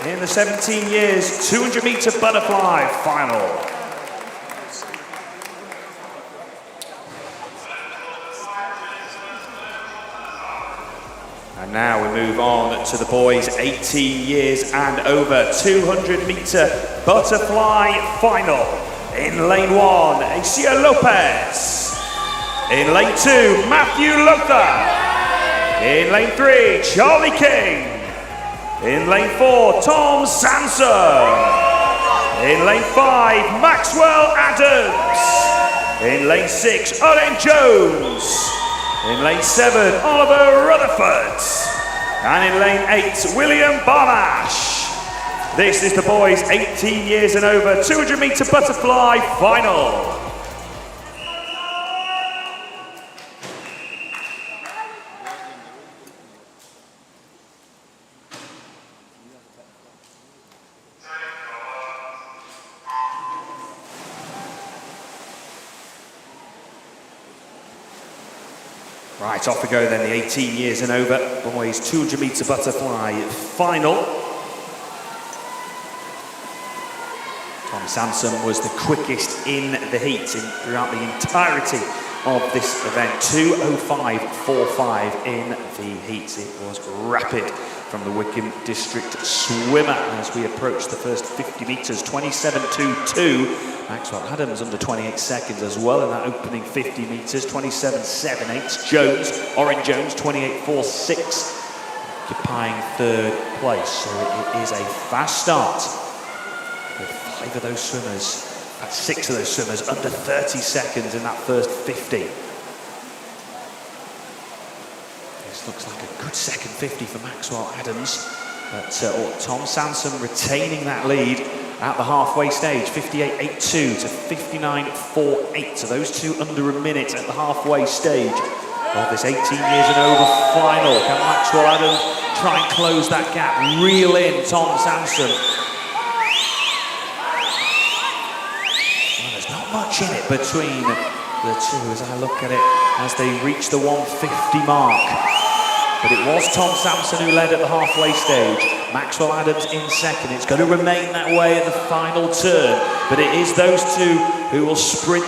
in the 17 years 200-metre butterfly final. And now we move on to the boys 18 years and over 200-metre butterfly final. In lane 1, Asia Lopez. In lane 2, Matthew Lothar. In lane 3, Charlie King. In lane 4, Tom Sansom. In lane 5, Maxwell Adams. In lane 6, Owen Jones. In lane 7, Oliver Rutherford. And in lane 8, William Barnash. This is the boys 18 years and over 200-metre butterfly final. Right, off we go then, the 18 years and over boys 200-metre butterfly final. Tom Sansom was the quickest in the heat throughout the entirety of this event. 2:05.45 in the heat. It was rapid from the Wickham District swimmer as we approach the first 50 metres. 27.22. Maxwell Adams under 28 seconds as well in that opening 50 metres. 27.78. Jones, Oren Jones, 28.46. Occupying third place. So it is a fast start. With 5 of those swimmers, 6 of those swimmers under 30 seconds in that first 50. This looks like a good second 50 for Maxwell Adams, but Tom Sansom retaining that lead at the halfway stage, 58.82 to 59.48. So those two under a minute at the halfway stage of this 18 years and over final. Can Maxwell Adams try and close that gap, reel in Tom Sansom? Not much in it between the two as I look at it as they reach the 150 mark. But it was Tom Sansom who led at the halfway stage. Maxwell Adams in second. It's going to remain that way at the final turn. But it is those two who will sprint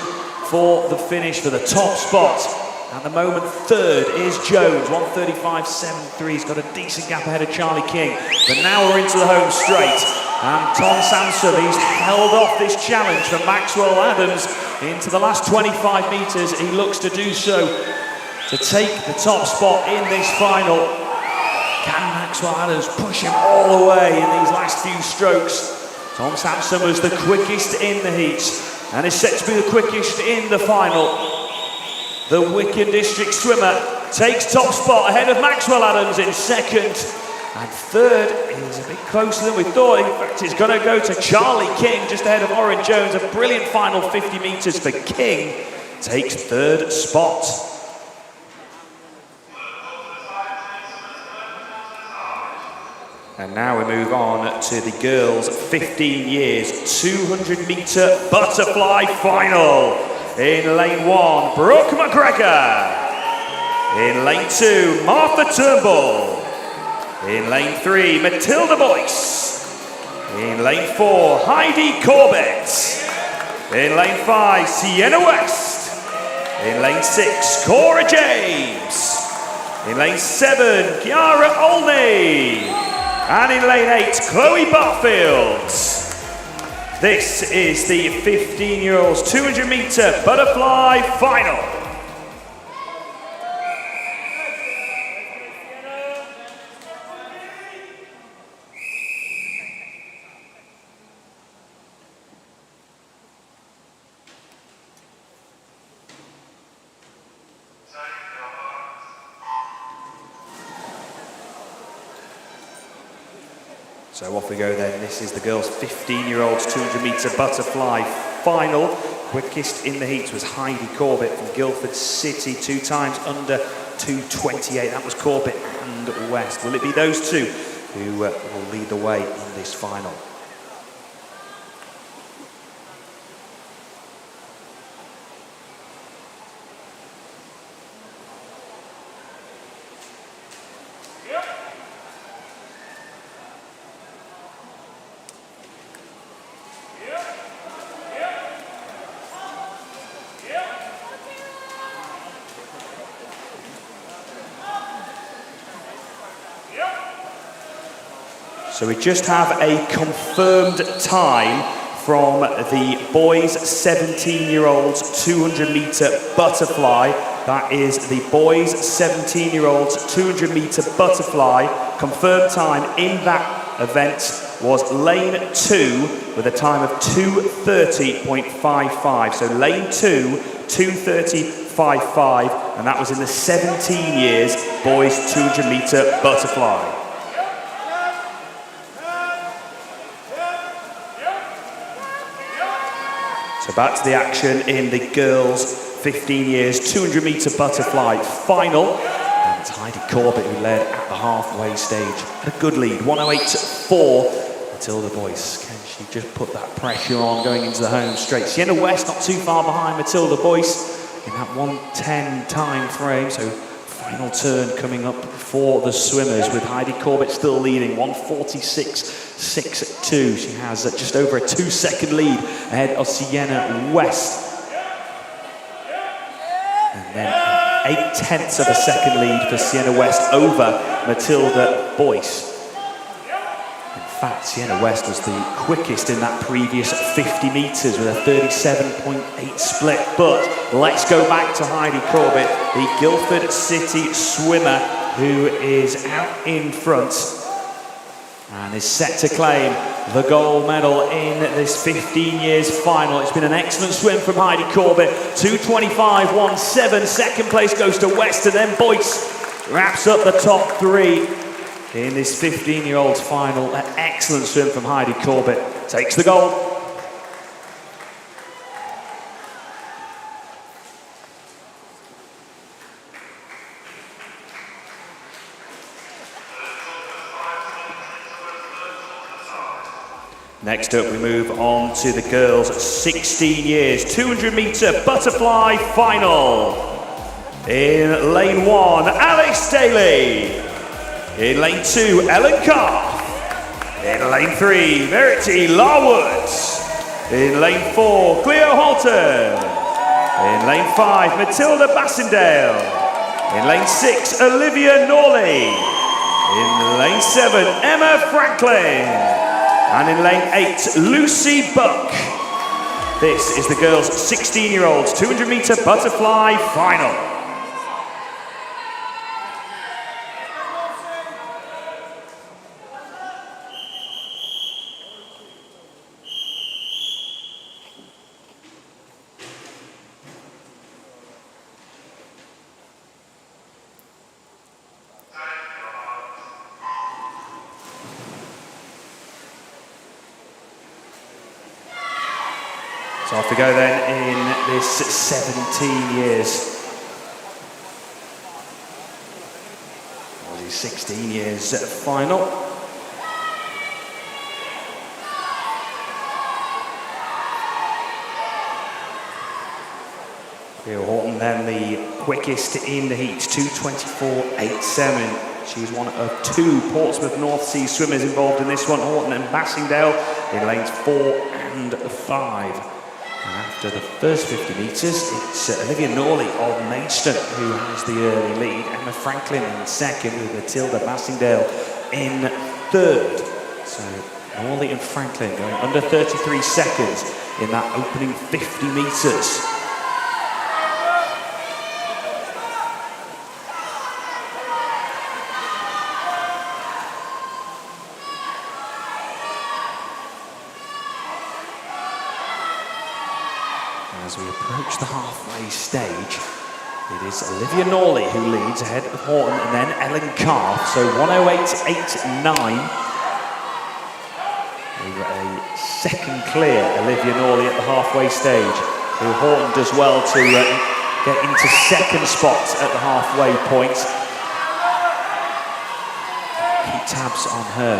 for the finish for the top spot. At the moment, third is Jones, 1:35.73. He's got a decent gap ahead of Charlie King. But now we're into the home straight. And Tom Sansom, he's held off this challenge for Maxwell Adams into the last 25 metres. He looks to do so to take the top spot in this final. Can Maxwell Adams push him all the way in these last few strokes? Tom Sansom was the quickest in the heat and is set to be the quickest in the final. The Wickham District swimmer takes top spot ahead of Maxwell Adams in second. And third is a bit closer than we thought. In fact, it's going to go to Charlie King just ahead of Oren Jones. A brilliant final 50 metres for King. Takes third spot. And now we move on to the girls' 15 years 200-metre butterfly final. In lane 1, Brooke McGregor. In lane 2, Martha Turnbull. In lane 3, Matilda Boyce. In lane 4, Heidi Corbett. In lane 5, Sienna West. In lane 6, Cora James. In lane 7, Kiara Olney. And in lane 8, Chloe Barfield. This is the 15-year-olds 200-metre butterfly final. So off we go then. This is the girls' 15-year-olds 200-metre butterfly final. Quickest in the heats was Heidi Corbett from Guildford City, 2 times under 2:28. That was Corbett and West. Will it be those two who will lead the way in this final? So we just have a confirmed time from the boys' 17-year-olds 200-metre butterfly. That is the boys' 17-year-olds 200-metre butterfly. Confirmed time in that event was lane 2 with a time of 2:30.55. So lane 2, 2:30.55, and that was in the 17 years boys' 200-metre butterfly. So back to the action in the girls' 15 years 200-metre butterfly final. And it's Heidi Corbett who led at the halfway stage. Had a good lead, 108.4. Matilda Boyce, can she just put that pressure on going into the home straight? Sienna West not too far behind Matilda Boyce in that 1:10 time frame. So final turn coming up for the swimmers with Heidi Corbett still leading, 1:46.62. She has just over a 2-second lead ahead of Sienna West. And then 0.8 of a second lead for Sienna West over Matilda Boyce. In fact, Sienna West was the quickest in that previous 50 metres with a 37.8 split. But let's go back to Heidi Corbett, the Guildford City swimmer who is out in front and is set to claim the gold medal in this 15 years final. It's been an excellent swim from Heidi Corbett, 2:25.17. Second place goes to West, and then Boyce wraps up the top 3 in this 15-year-olds final. An excellent swim from Heidi Corbett, takes the gold. Next up, we move on to the girls' 16 years 200-metre butterfly final. In lane 1, Alex Daly. In lane 2, Ellen Carr. In lane 3, Verity Larwood. In lane 4, Cleo Halton. In lane 5, Matilda Bassendale. In lane 6, Olivia Norley. In lane 7, Emma Franklin. And in lane 8, Lucy Buck. This is the girls' 16-year-olds 200-metre butterfly final. So off we go then in this 17 years. Or the 16 years final. Cleo Horton then the quickest in the heats, 2:24.87. She's one of 2 Portsmouth North Sea swimmers involved in this one, Horton and Bassingdale in lanes 4 and 5. And after the first 50 metres, it's Olivia Norley of Maidstone who has the early lead. Emma Franklin in second with Matilda Bassingdale in third. So Norley and Franklin going under 33 seconds in that opening 50 metres. As we approach the halfway stage, it is Olivia Norley who leads ahead of Horton and then Ellen Carr. So 1:08.89 a second clear Olivia Norley at the halfway stage, who Horton does well to get into second spot at the halfway point. Keep tabs on her.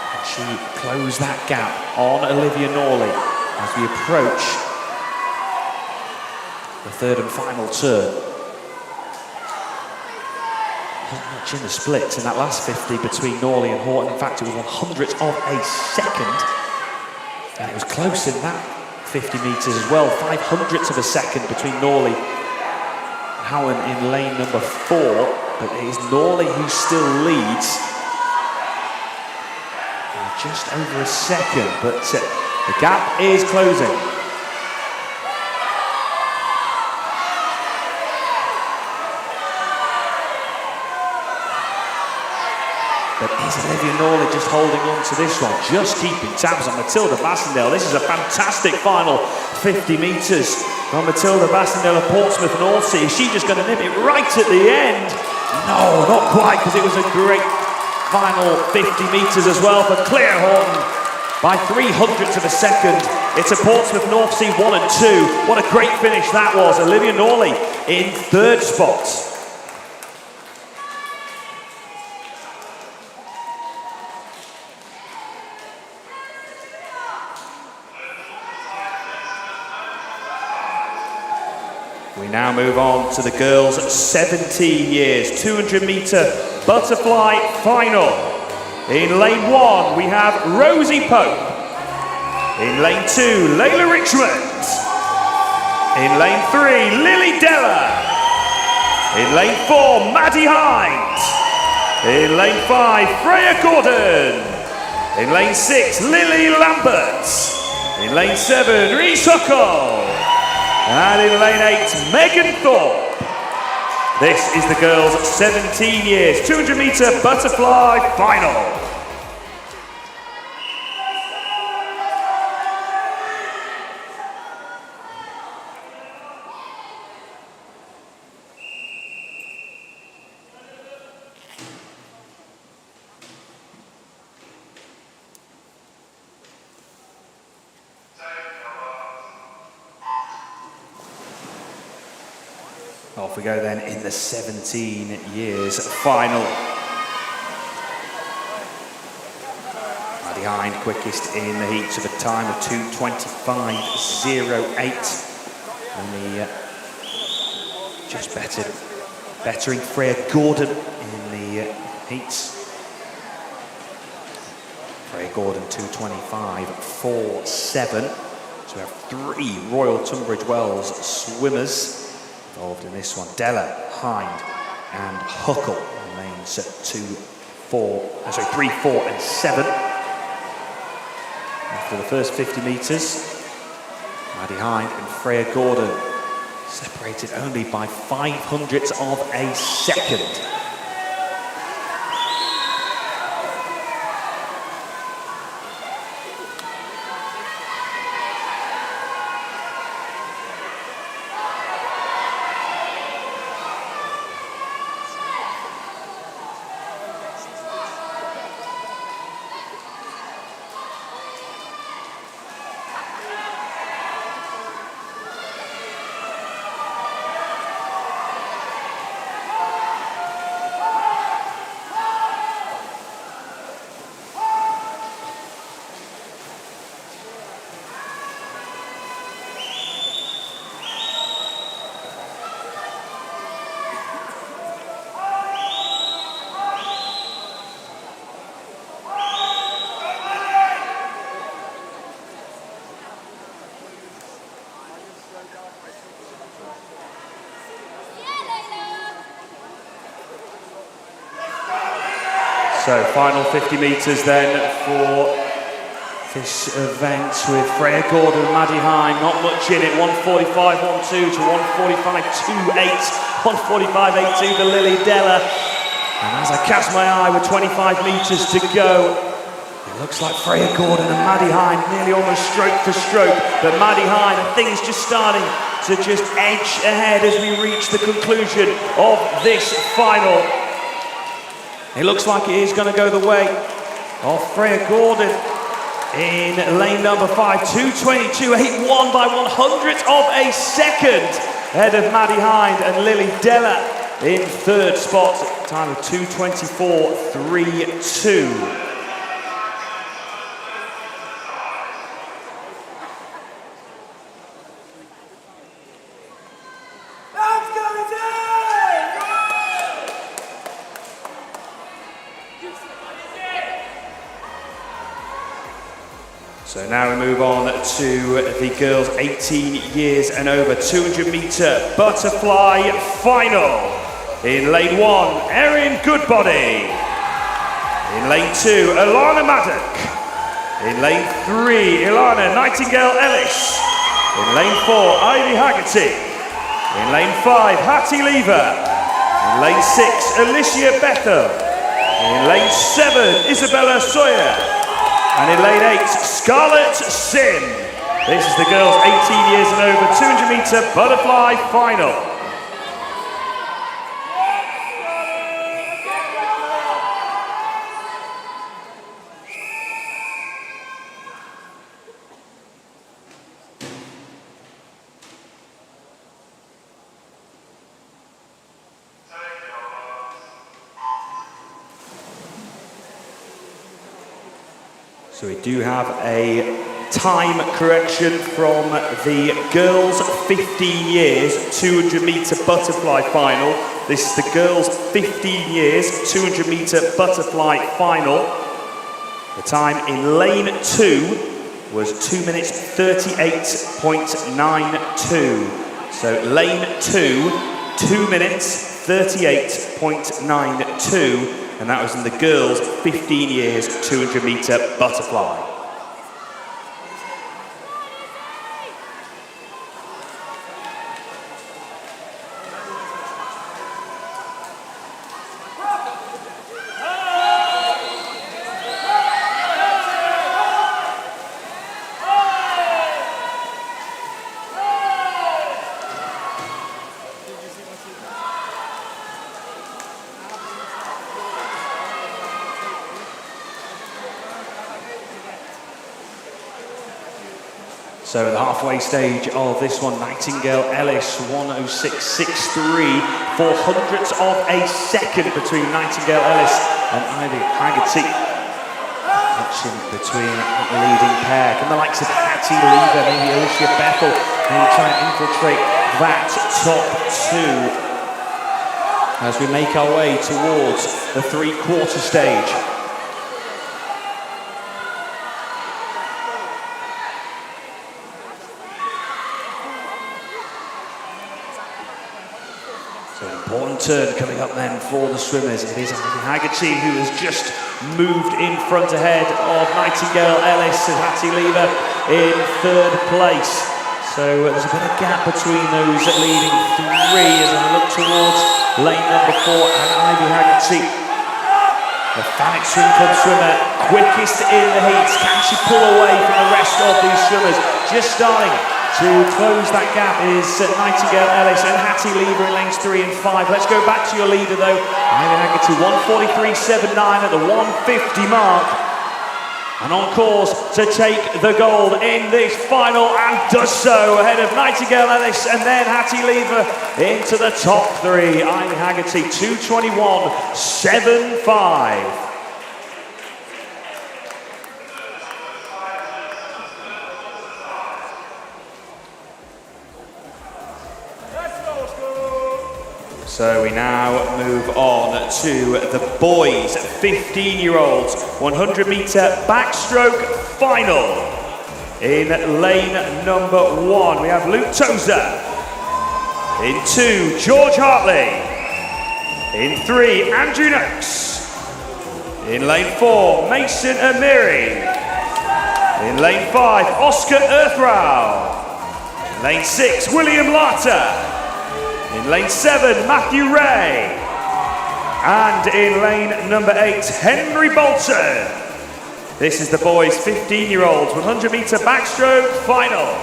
And she closed that gap on Olivia Norley as we approach the third and final turn. Not much in the splits in that last 50 between Norley and Horton. In fact, it was 100th of a second. And it was close in that 50 metres as well. 500ths of a second between Norley and Howen in lane number 4. But it is Norley who still leads. Just over a second, but the gap is closing. But is Olivia Norley just holding on to this one? Just keeping tabs on Matilda Bassendale. This is a fantastic final 50 metres from Matilda Bassendale of Portsmouth North Sea. Is she just going to nip it right at the end? No, not quite, because it was a great final 50 metres as well for Claire Horton by 300ths of a second. It's a Portsmouth North Sea 1 and 2. What a great finish that was. Olivia Norley in third spot. We now move on to the girls' 17 years 200 metre butterfly final. In lane 1 we have Rosie Pope. In lane 2 Layla Richmond. In lane 3 Lily Della. In lane 4 Maddie Hind. In lane 5 Freya Gordon. In lane 6 Lily Lambert. In lane 7 Reese Huckle. And in lane 8, Megan Thorpe. This is the girls' 17 years 200 metre butterfly final. Off we go then in the 17 years final. Maddie Hind quickest in the heats with a time of 2:25.08. Only just bettering Freya Gordon in the heats. Freya Gordon 2:25.47. So we have 3 Royal Tunbridge Wells swimmers involved in this one. Della, Hind and Huckle in lanes 3, 4 and 7. After the first 50 metres, Maddie Hind and Freya Gordon separated only by 500ths of a second. So final 50 metres then for this event with Freya Gordon and Maddie Hind. Not much in it, 1:45.12 to 1:45.28, 1:45.82 for Lily Della. And as I cast my eye with 25 metres to go, it looks like Freya Gordon and Maddie Hind nearly almost stroke for stroke. But Maddie Hind, I think, is just starting to just edge ahead as we reach the conclusion of this final. It looks like it is going to go the way of Freya Gordon. In lane number 5, 2:22.81 by 100th of a second. Ahead of Maddie Hind and Lily Della in third spot. Time of 2:24.32. So now we move on to the girls 18 years and over 200-meter butterfly final. In lane 1, Erin Goodbody. In lane 2, Alana Maddock. In lane 3, Ilana Nightingale-Ellis. In lane 4, Ivy Haggerty. In lane 5, Hattie Lever. In lane 6, Alicia Bethel. In lane 7, Isabella Sawyer. And in lane 8, Scarlett Sin. This is the girls 18 years and over 200-meter butterfly final. So we do have a time correction from the girls 15 years 200-meter butterfly final. This is the girls 15 years 200-meter butterfly final. The time in lane 2 was 2 minutes 38.92. So lane 2, 2 minutes 38.92. And that was in the girls' 15 years 200-meter butterfly. So at the halfway stage of this one, Nightingale-Ellis 1:06.63, 400ths of a second between Nightingale-Ellis and Ivy Haggerty. Watching between the leading pair. Can the likes of Hattie Lever, maybe Alicia Bethel, maybe try and infiltrate that top two as we make our way towards the three-quarter stage. So an important turn coming up then for the swimmers. It is Ivy Haggerty who has just moved in front ahead of Nightingale-Ellis and Hattie Lever in third place. So there's a bit of gap between those leading three as I look towards lane number 4 and Ivy Haggerty. The Thanet Swim Club swimmer, quickest in the heats. Can she pull away from the rest of these swimmers? Just starting to close that gap is Nightingale-Ellis and Hattie Lever in lanes 3 and 5. Let's go back to your leader though. Ivy Haggerty 1:43.79 at the 1:50 mark. And on course to take the gold in this final and does so ahead of Nightingale-Ellis and then Hattie Lever into the top 3. Ivy Haggerty 2:21.75. So we now move on to the boys, 15-year-olds, 100-meter backstroke final. In lane number 1, we have Luke Tozer. In 2, George Hartley. In 3, Andrew Noakes. In lane 4, Mason Amiri. In lane 5, Oscar Earthrow. In lane 6, William Larter. In lane 7, Matthew Ray. And in lane number 8, Henry Bolton. This is the boys' 15-year-olds 100-meter backstroke final.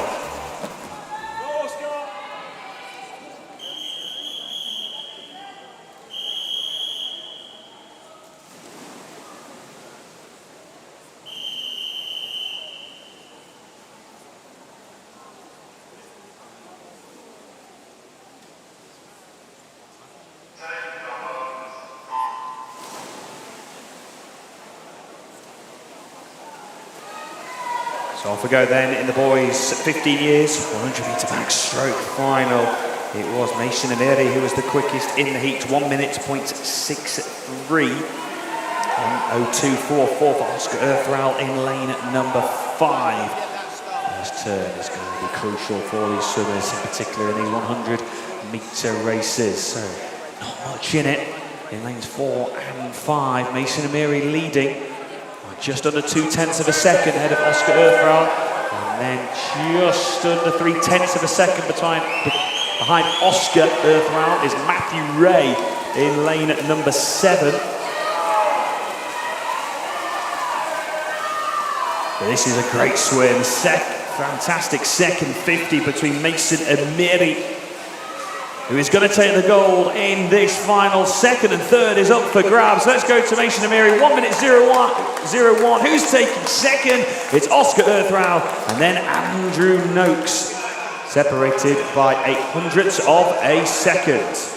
So off we go then in the boys 15 years, 100 metre backstroke final. It was Mason Amiri who was the quickest in the heat, 1 minute, 0.63. 1:02.44 for Oscar Earthral in lane number 5. This turn is going to be crucial for these swimmers, in particular in these 100 metre races. So not much in it. In lanes 4 and 5, Mason Amiri leading by just under 0.2 of a second ahead of Oscar Earthral. And then just under 0.3 of a second behind Oscar Earthral is Matthew Ray in lane number 7. But this is a great swim. Fantastic second 50 between Mason Amiri, who is going to take the gold in this final. Second and third is up for grabs. Let's go to Mason Amiri, 1 minute 01. Who's taking second? It's Oscar Earthral and then Andrew Noakes, separated by 0.08 of a second.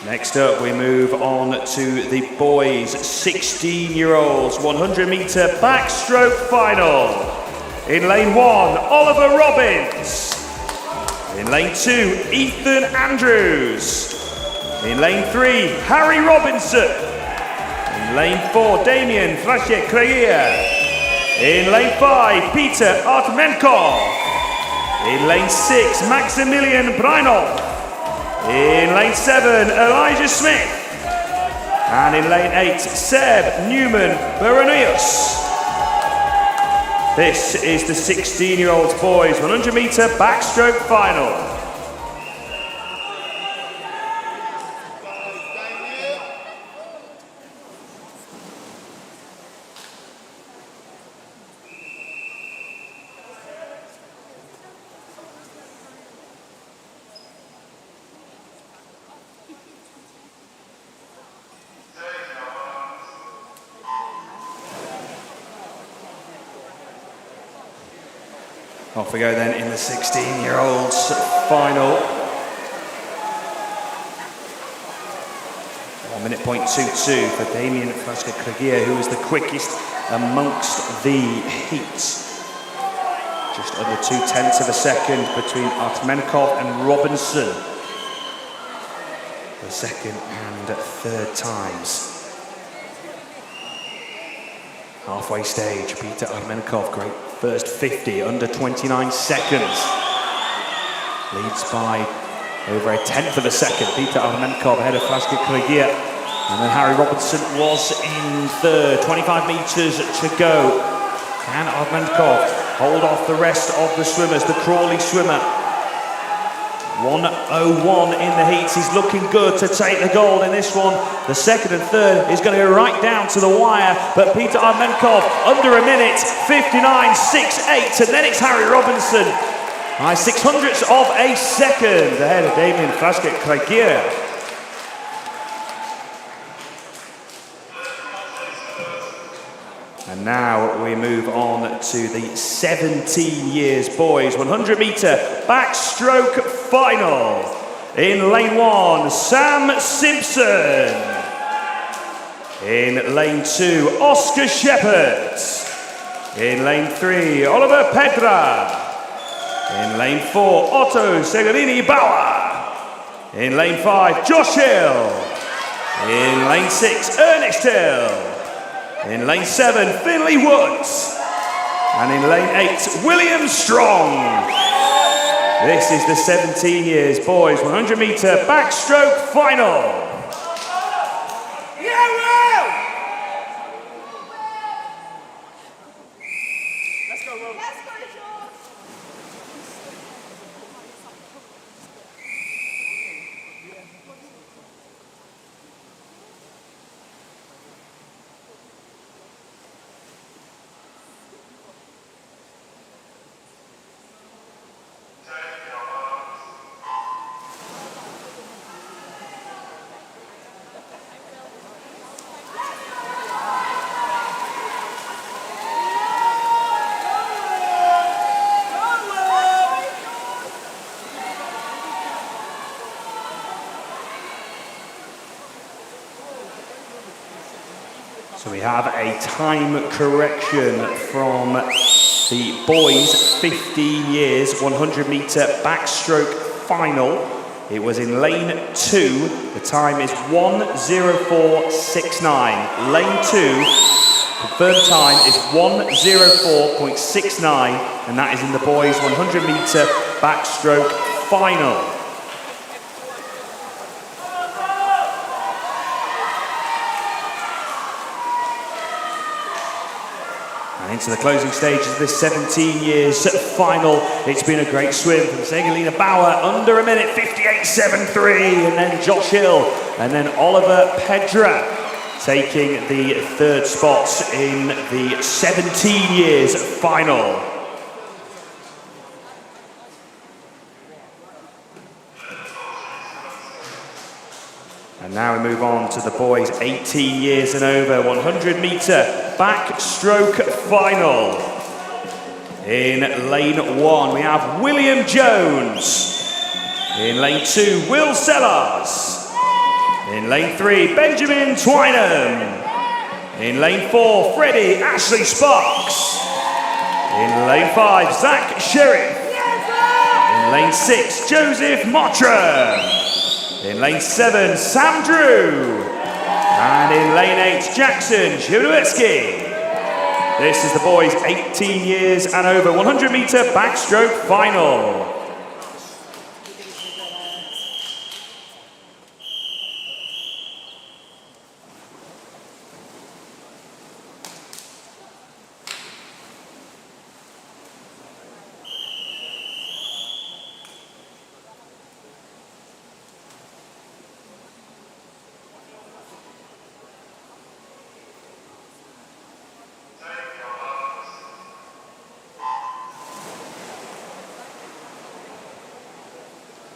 Next up, we move on to the boys' 16-year-olds 100 metre backstroke final. In lane 1, Oliver Robbins. In lane 2, Ethan Andrews. In lane 3, Harry Robinson. In lane 4, Damien Frasche-Creia. In lane 5, Peter Artmenkov. In lane 6, Maximilian Breinhoff. In lane 7, Elijah Smith. And in lane 8, Seb Newman Berenius. This is the 16-year-olds boys 100 metre backstroke final. Off we go then in the 16-year-olds final. 1 minute 0.22 for Damien Frasche-Creia, who is the quickest amongst the heats. Just under 0.2 of a second between Artmenkov and Robinson. The second and third times. Halfway stage, Peter Artmenkov, great first 50, under 29 seconds. Leads by over 0.1 of a second. Peter Artmenkov ahead of Frasche-Creia. And then Harry Robinson was in third, 25 metres to go. Can Artmenkov hold off the rest of the swimmers, the Crawley swimmer? 1:01 in the heats. He's looking good to take the gold in this one. The second and third is going to go right down to the wire, but Peter Artmenkov under a minute, 59.68, and then it's Harry Robinson by 0.06 of a second ahead of Damien Frasche-Creia. And now we move on to the 17 years boys 100 metre backstroke final. In lane 1, Sam Simpson. In lane 2, Oscar Shepherd. In lane 3, Oliver Pedra. In lane 4, Otto Segarini Bauer. In lane 5, Josh Hill. In lane 6, Ernest Hill. In lane 7, Finley Woods. And in lane 8, William Strong. This is the 17 years boys 100 metre backstroke final. Let's go, Will. Let's go, George. So we have a time correction from the boys' 15 years 100 meter backstroke final. It was in lane 2. The time is 1:04.69. Lane 2, confirmed time is 1:04.69, and that is in the boys' 100 meter backstroke final. And into the closing stages of this 17 years final. It's been a great swim from Segelina Bauer, under a minute, 58.73, and then Josh Hill, and then Oliver Pedra taking the third spot in the 17 years final. And now we move on to the boys 18 years and over 100 meter backstroke final. In lane 1 we have William Jones. In lane 2 Will Sellars. In lane 3 Benjamin Twynham. In lane 4 Freddie Ashley Sparks. In lane 5 Zach Sheriff. In lane 6 Joseph Mottram. In lane 7, Sam Drew. And in lane 8, Jackson Chudowitsky. This is the boys 18 years and over 100 meter backstroke final.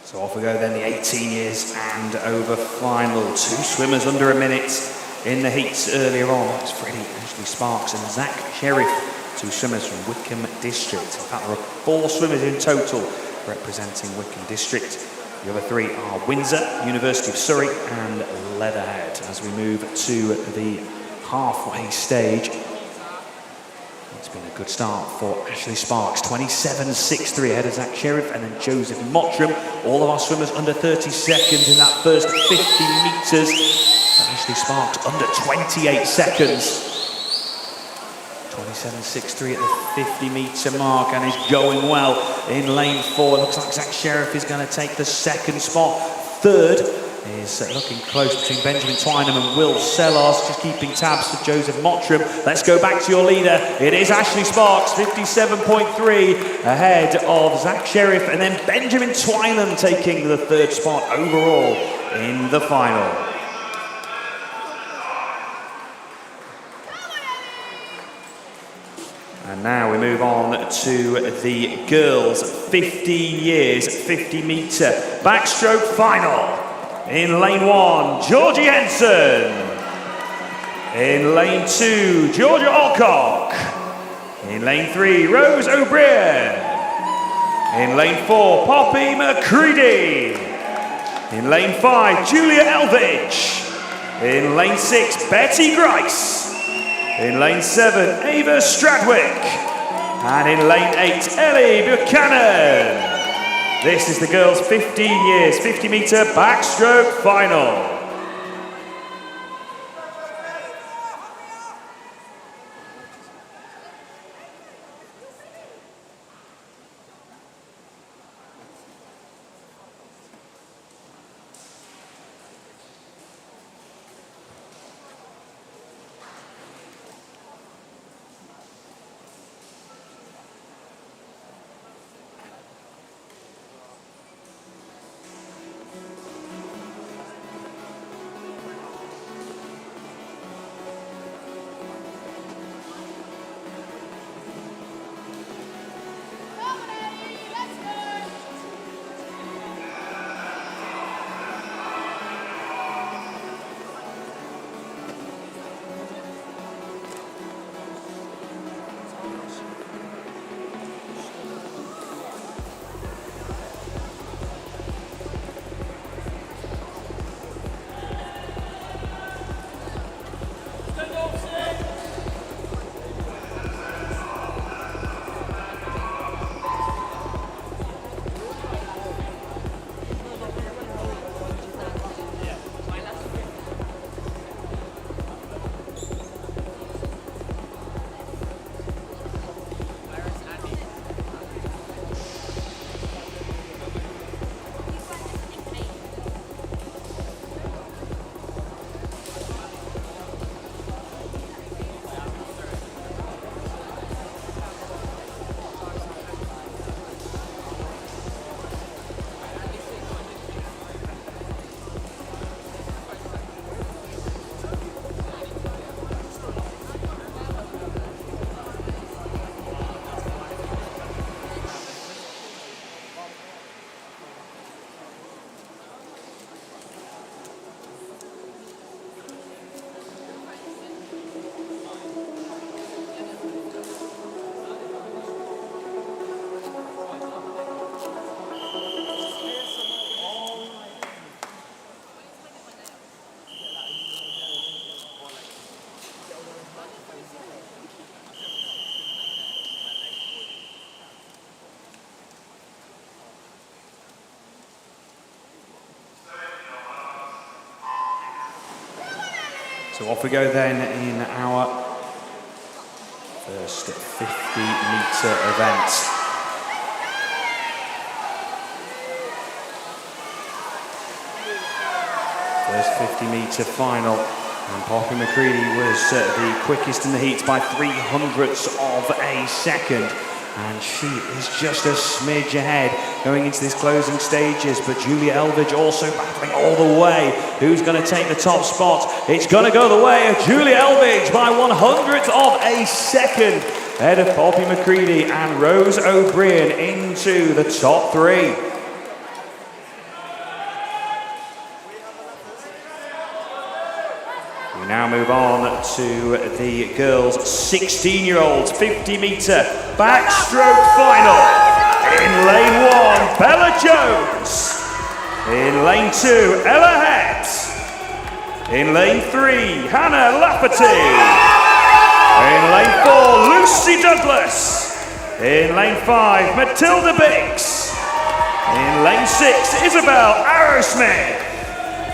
So off we go then, the 18 years and over final. 2 swimmers under a minute in the heats earlier on. It's Freddie Ashley Sparks and Zach Sheriff, 2 swimmers from Wickham District. In fact, there are 4 swimmers in total representing Wickham District. The other 3 are Windsor, University of Surrey and Leatherhead. As we move to the halfway stage, it's been a good start for Ashley Sparks, 27.63 ahead of Zach Sheriff and then Joseph Mottram. All of our swimmers under 30 seconds in that first 50 metres. Ashley Sparks under 28 seconds. 27.63 at the 50 metre mark and is going well in lane 4. Looks like Zach Sheriff is going to take the second spot. Third is looking close between Benjamin Twynham and Will Sellars, just keeping tabs for Joseph Mottram. Let's go back to your leader. It is Ashley Sparks, 57.3 ahead of Zach Sheriff, and then Benjamin Twynham taking the third spot overall in the final. And now we move on to the girls' 15 years 50 metre backstroke final. In lane 1, Georgie Henson. In lane 2, Georgia Alcock. In lane 3, Rose O'Brien. In lane 4, Poppy McCready. In lane 5, Julia Elvidge. In lane 6, Betty Grice. In lane 7, Ava Stradwick. And in lane 8, Ellie Buchanan. This is the girls' 15 years, 50 metre backstroke final. So off we go then in our first 50-metre event. First 50-metre final. And Poppy McCready was the quickest in the heats by 0.03 of a second. And she is just a smidge ahead going into these closing stages. But Julia Elvidge also battling all the way. Who's going to take the top spot? It's going to go the way of Julia Elvidge by 100th of a second. Ahead of Poppy McCready and Rose O'Brien into the top three. We now move on to the girls' 16-year-olds 50-metre backstroke final. In lane 1, Bella Jones. In lane 2, Ella Het. In lane 3, Hannah Lafferty. In lane 4, Lucy Douglas. In lane 5, Matilda Biggs. In lane 6, Isabel Arrowsmith.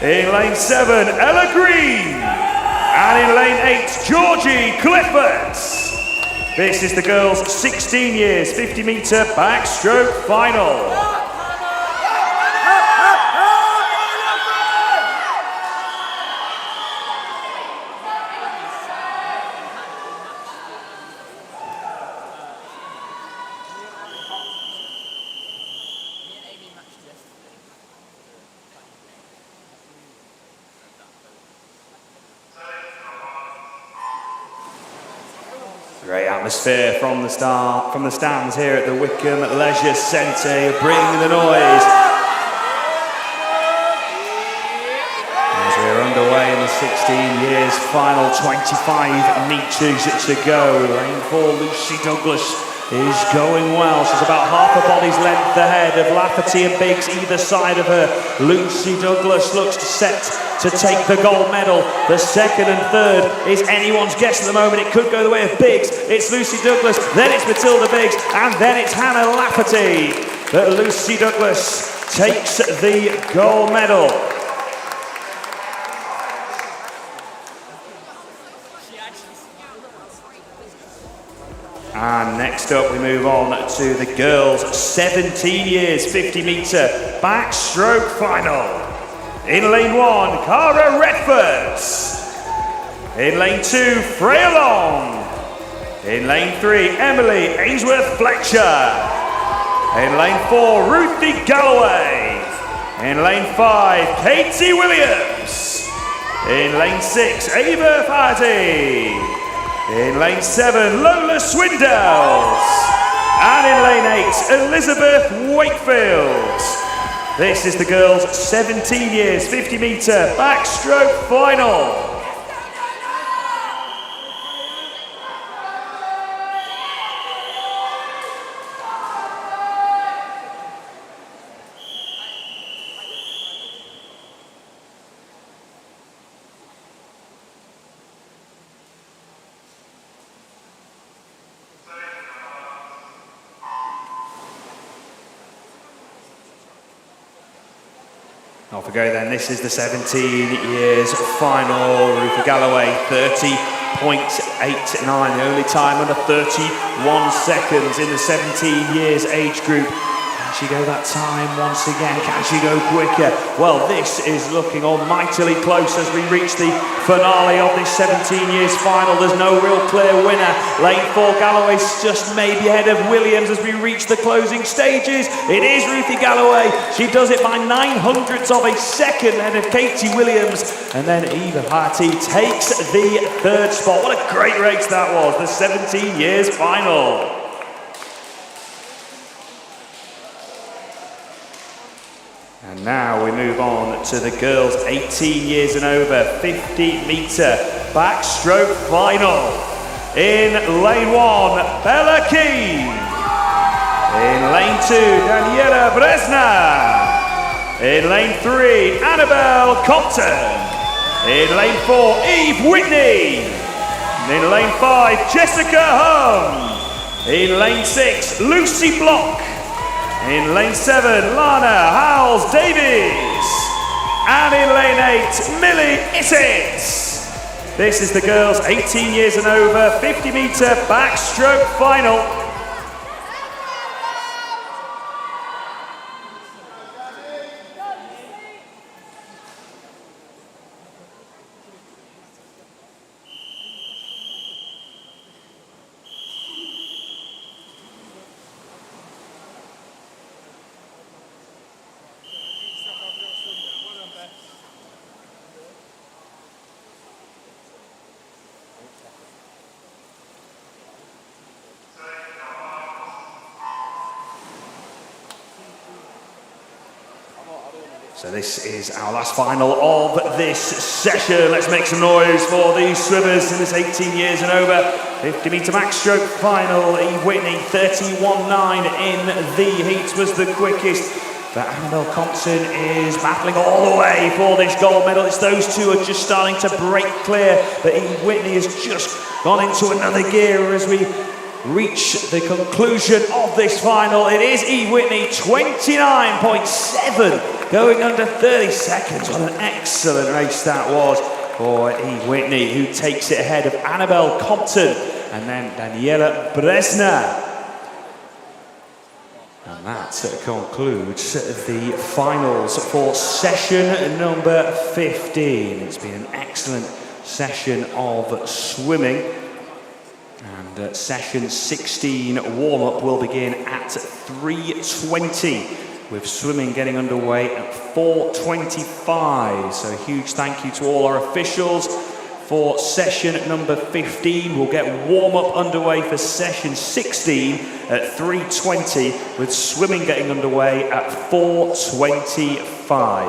In lane 7, Ella Green. And in lane 8, Georgie Clifford. This is the girls' 16 years 50-metre backstroke final. Great atmosphere from the stands here at the Wickham Leisure Centre, bringing the noise. As we're underway in the 16 years final, 25 metres to go. Lane 4, Lucy Douglas is going well. She's about half a body's length ahead of Lafferty and Biggs either side of her. Lucy Douglas looks set to take the gold medal. The second and third is anyone's guess at the moment. It could go the way of Biggs. It's Lucy Douglas, then it's Matilda Biggs, and then it's Hannah Lafferty. But Lucy Douglas takes the gold medal. And next up we move on to the girls' 17 years 50-metre backstroke final. In lane 1, Cara Redfords. In lane 2, Freya Long. In lane 3, Emily Ainsworth Fletcher. In lane 4, Ruthie Galloway. In lane 5, Katie Williams. In lane 6, Ava Fahey. In lane 7, Lola Swindells. And in lane 8, Elizabeth Wakefield. This is the girls' 17 years 50-metre backstroke final. Off we go then, this is the 17 years final. Ruthie Galloway, 30.89, the only time under 31 seconds in the 17 years age group. Can she go that time once again? Can she go quicker? Well, this is looking almightily close as we reach the finale of this 17 years final. There's no real clear winner. Lane 4, Galloway's just maybe ahead of Williams as we reach the closing stages. It is Ruthie Galloway. She does it by 0.09 of a second ahead of Katie Williams. And then Eva Harty takes the third spot. What a great race that was, the 17 years final. And now we move on to the girls 18 years and over 50-metre backstroke final. In lane 1, Bella Keane. In lane 2, Daniela Bresna. In lane 3, Annabelle Compton. In lane 4, Eve Whitney. In lane 5, Jessica Hung. In lane 6, Lucy Block. In lane 7, Lana Howells-Davies. And in lane 8, Millie Issett. This is the girls 18 years and over 50-meter backstroke final. So this is our last final of this session. Let's make some noise for these swimmers in this 18 years and over 50-meter backstroke final. Eve Whitney, 31.9 in the heats, was the quickest. But Annabelle Compton is battling all the way for this gold medal. It's those two are just starting to break clear, but Eve Whitney has just gone into another gear as we reach the conclusion of this final. It is Eve Whitney, 29.7, going under 30 seconds. What an excellent race that was for Eve Whitney, who takes it ahead of Annabelle Compton and then Daniela Bresna. And that concludes the finals for session number 15. It's been an excellent session of swimming. And session 16 warm-up will begin at 3:20, with swimming getting underway at 4:25. So a huge thank you to all our officials for session number 15. We'll get warm-up underway for session 16 at 3:20, with swimming getting underway at 4:25.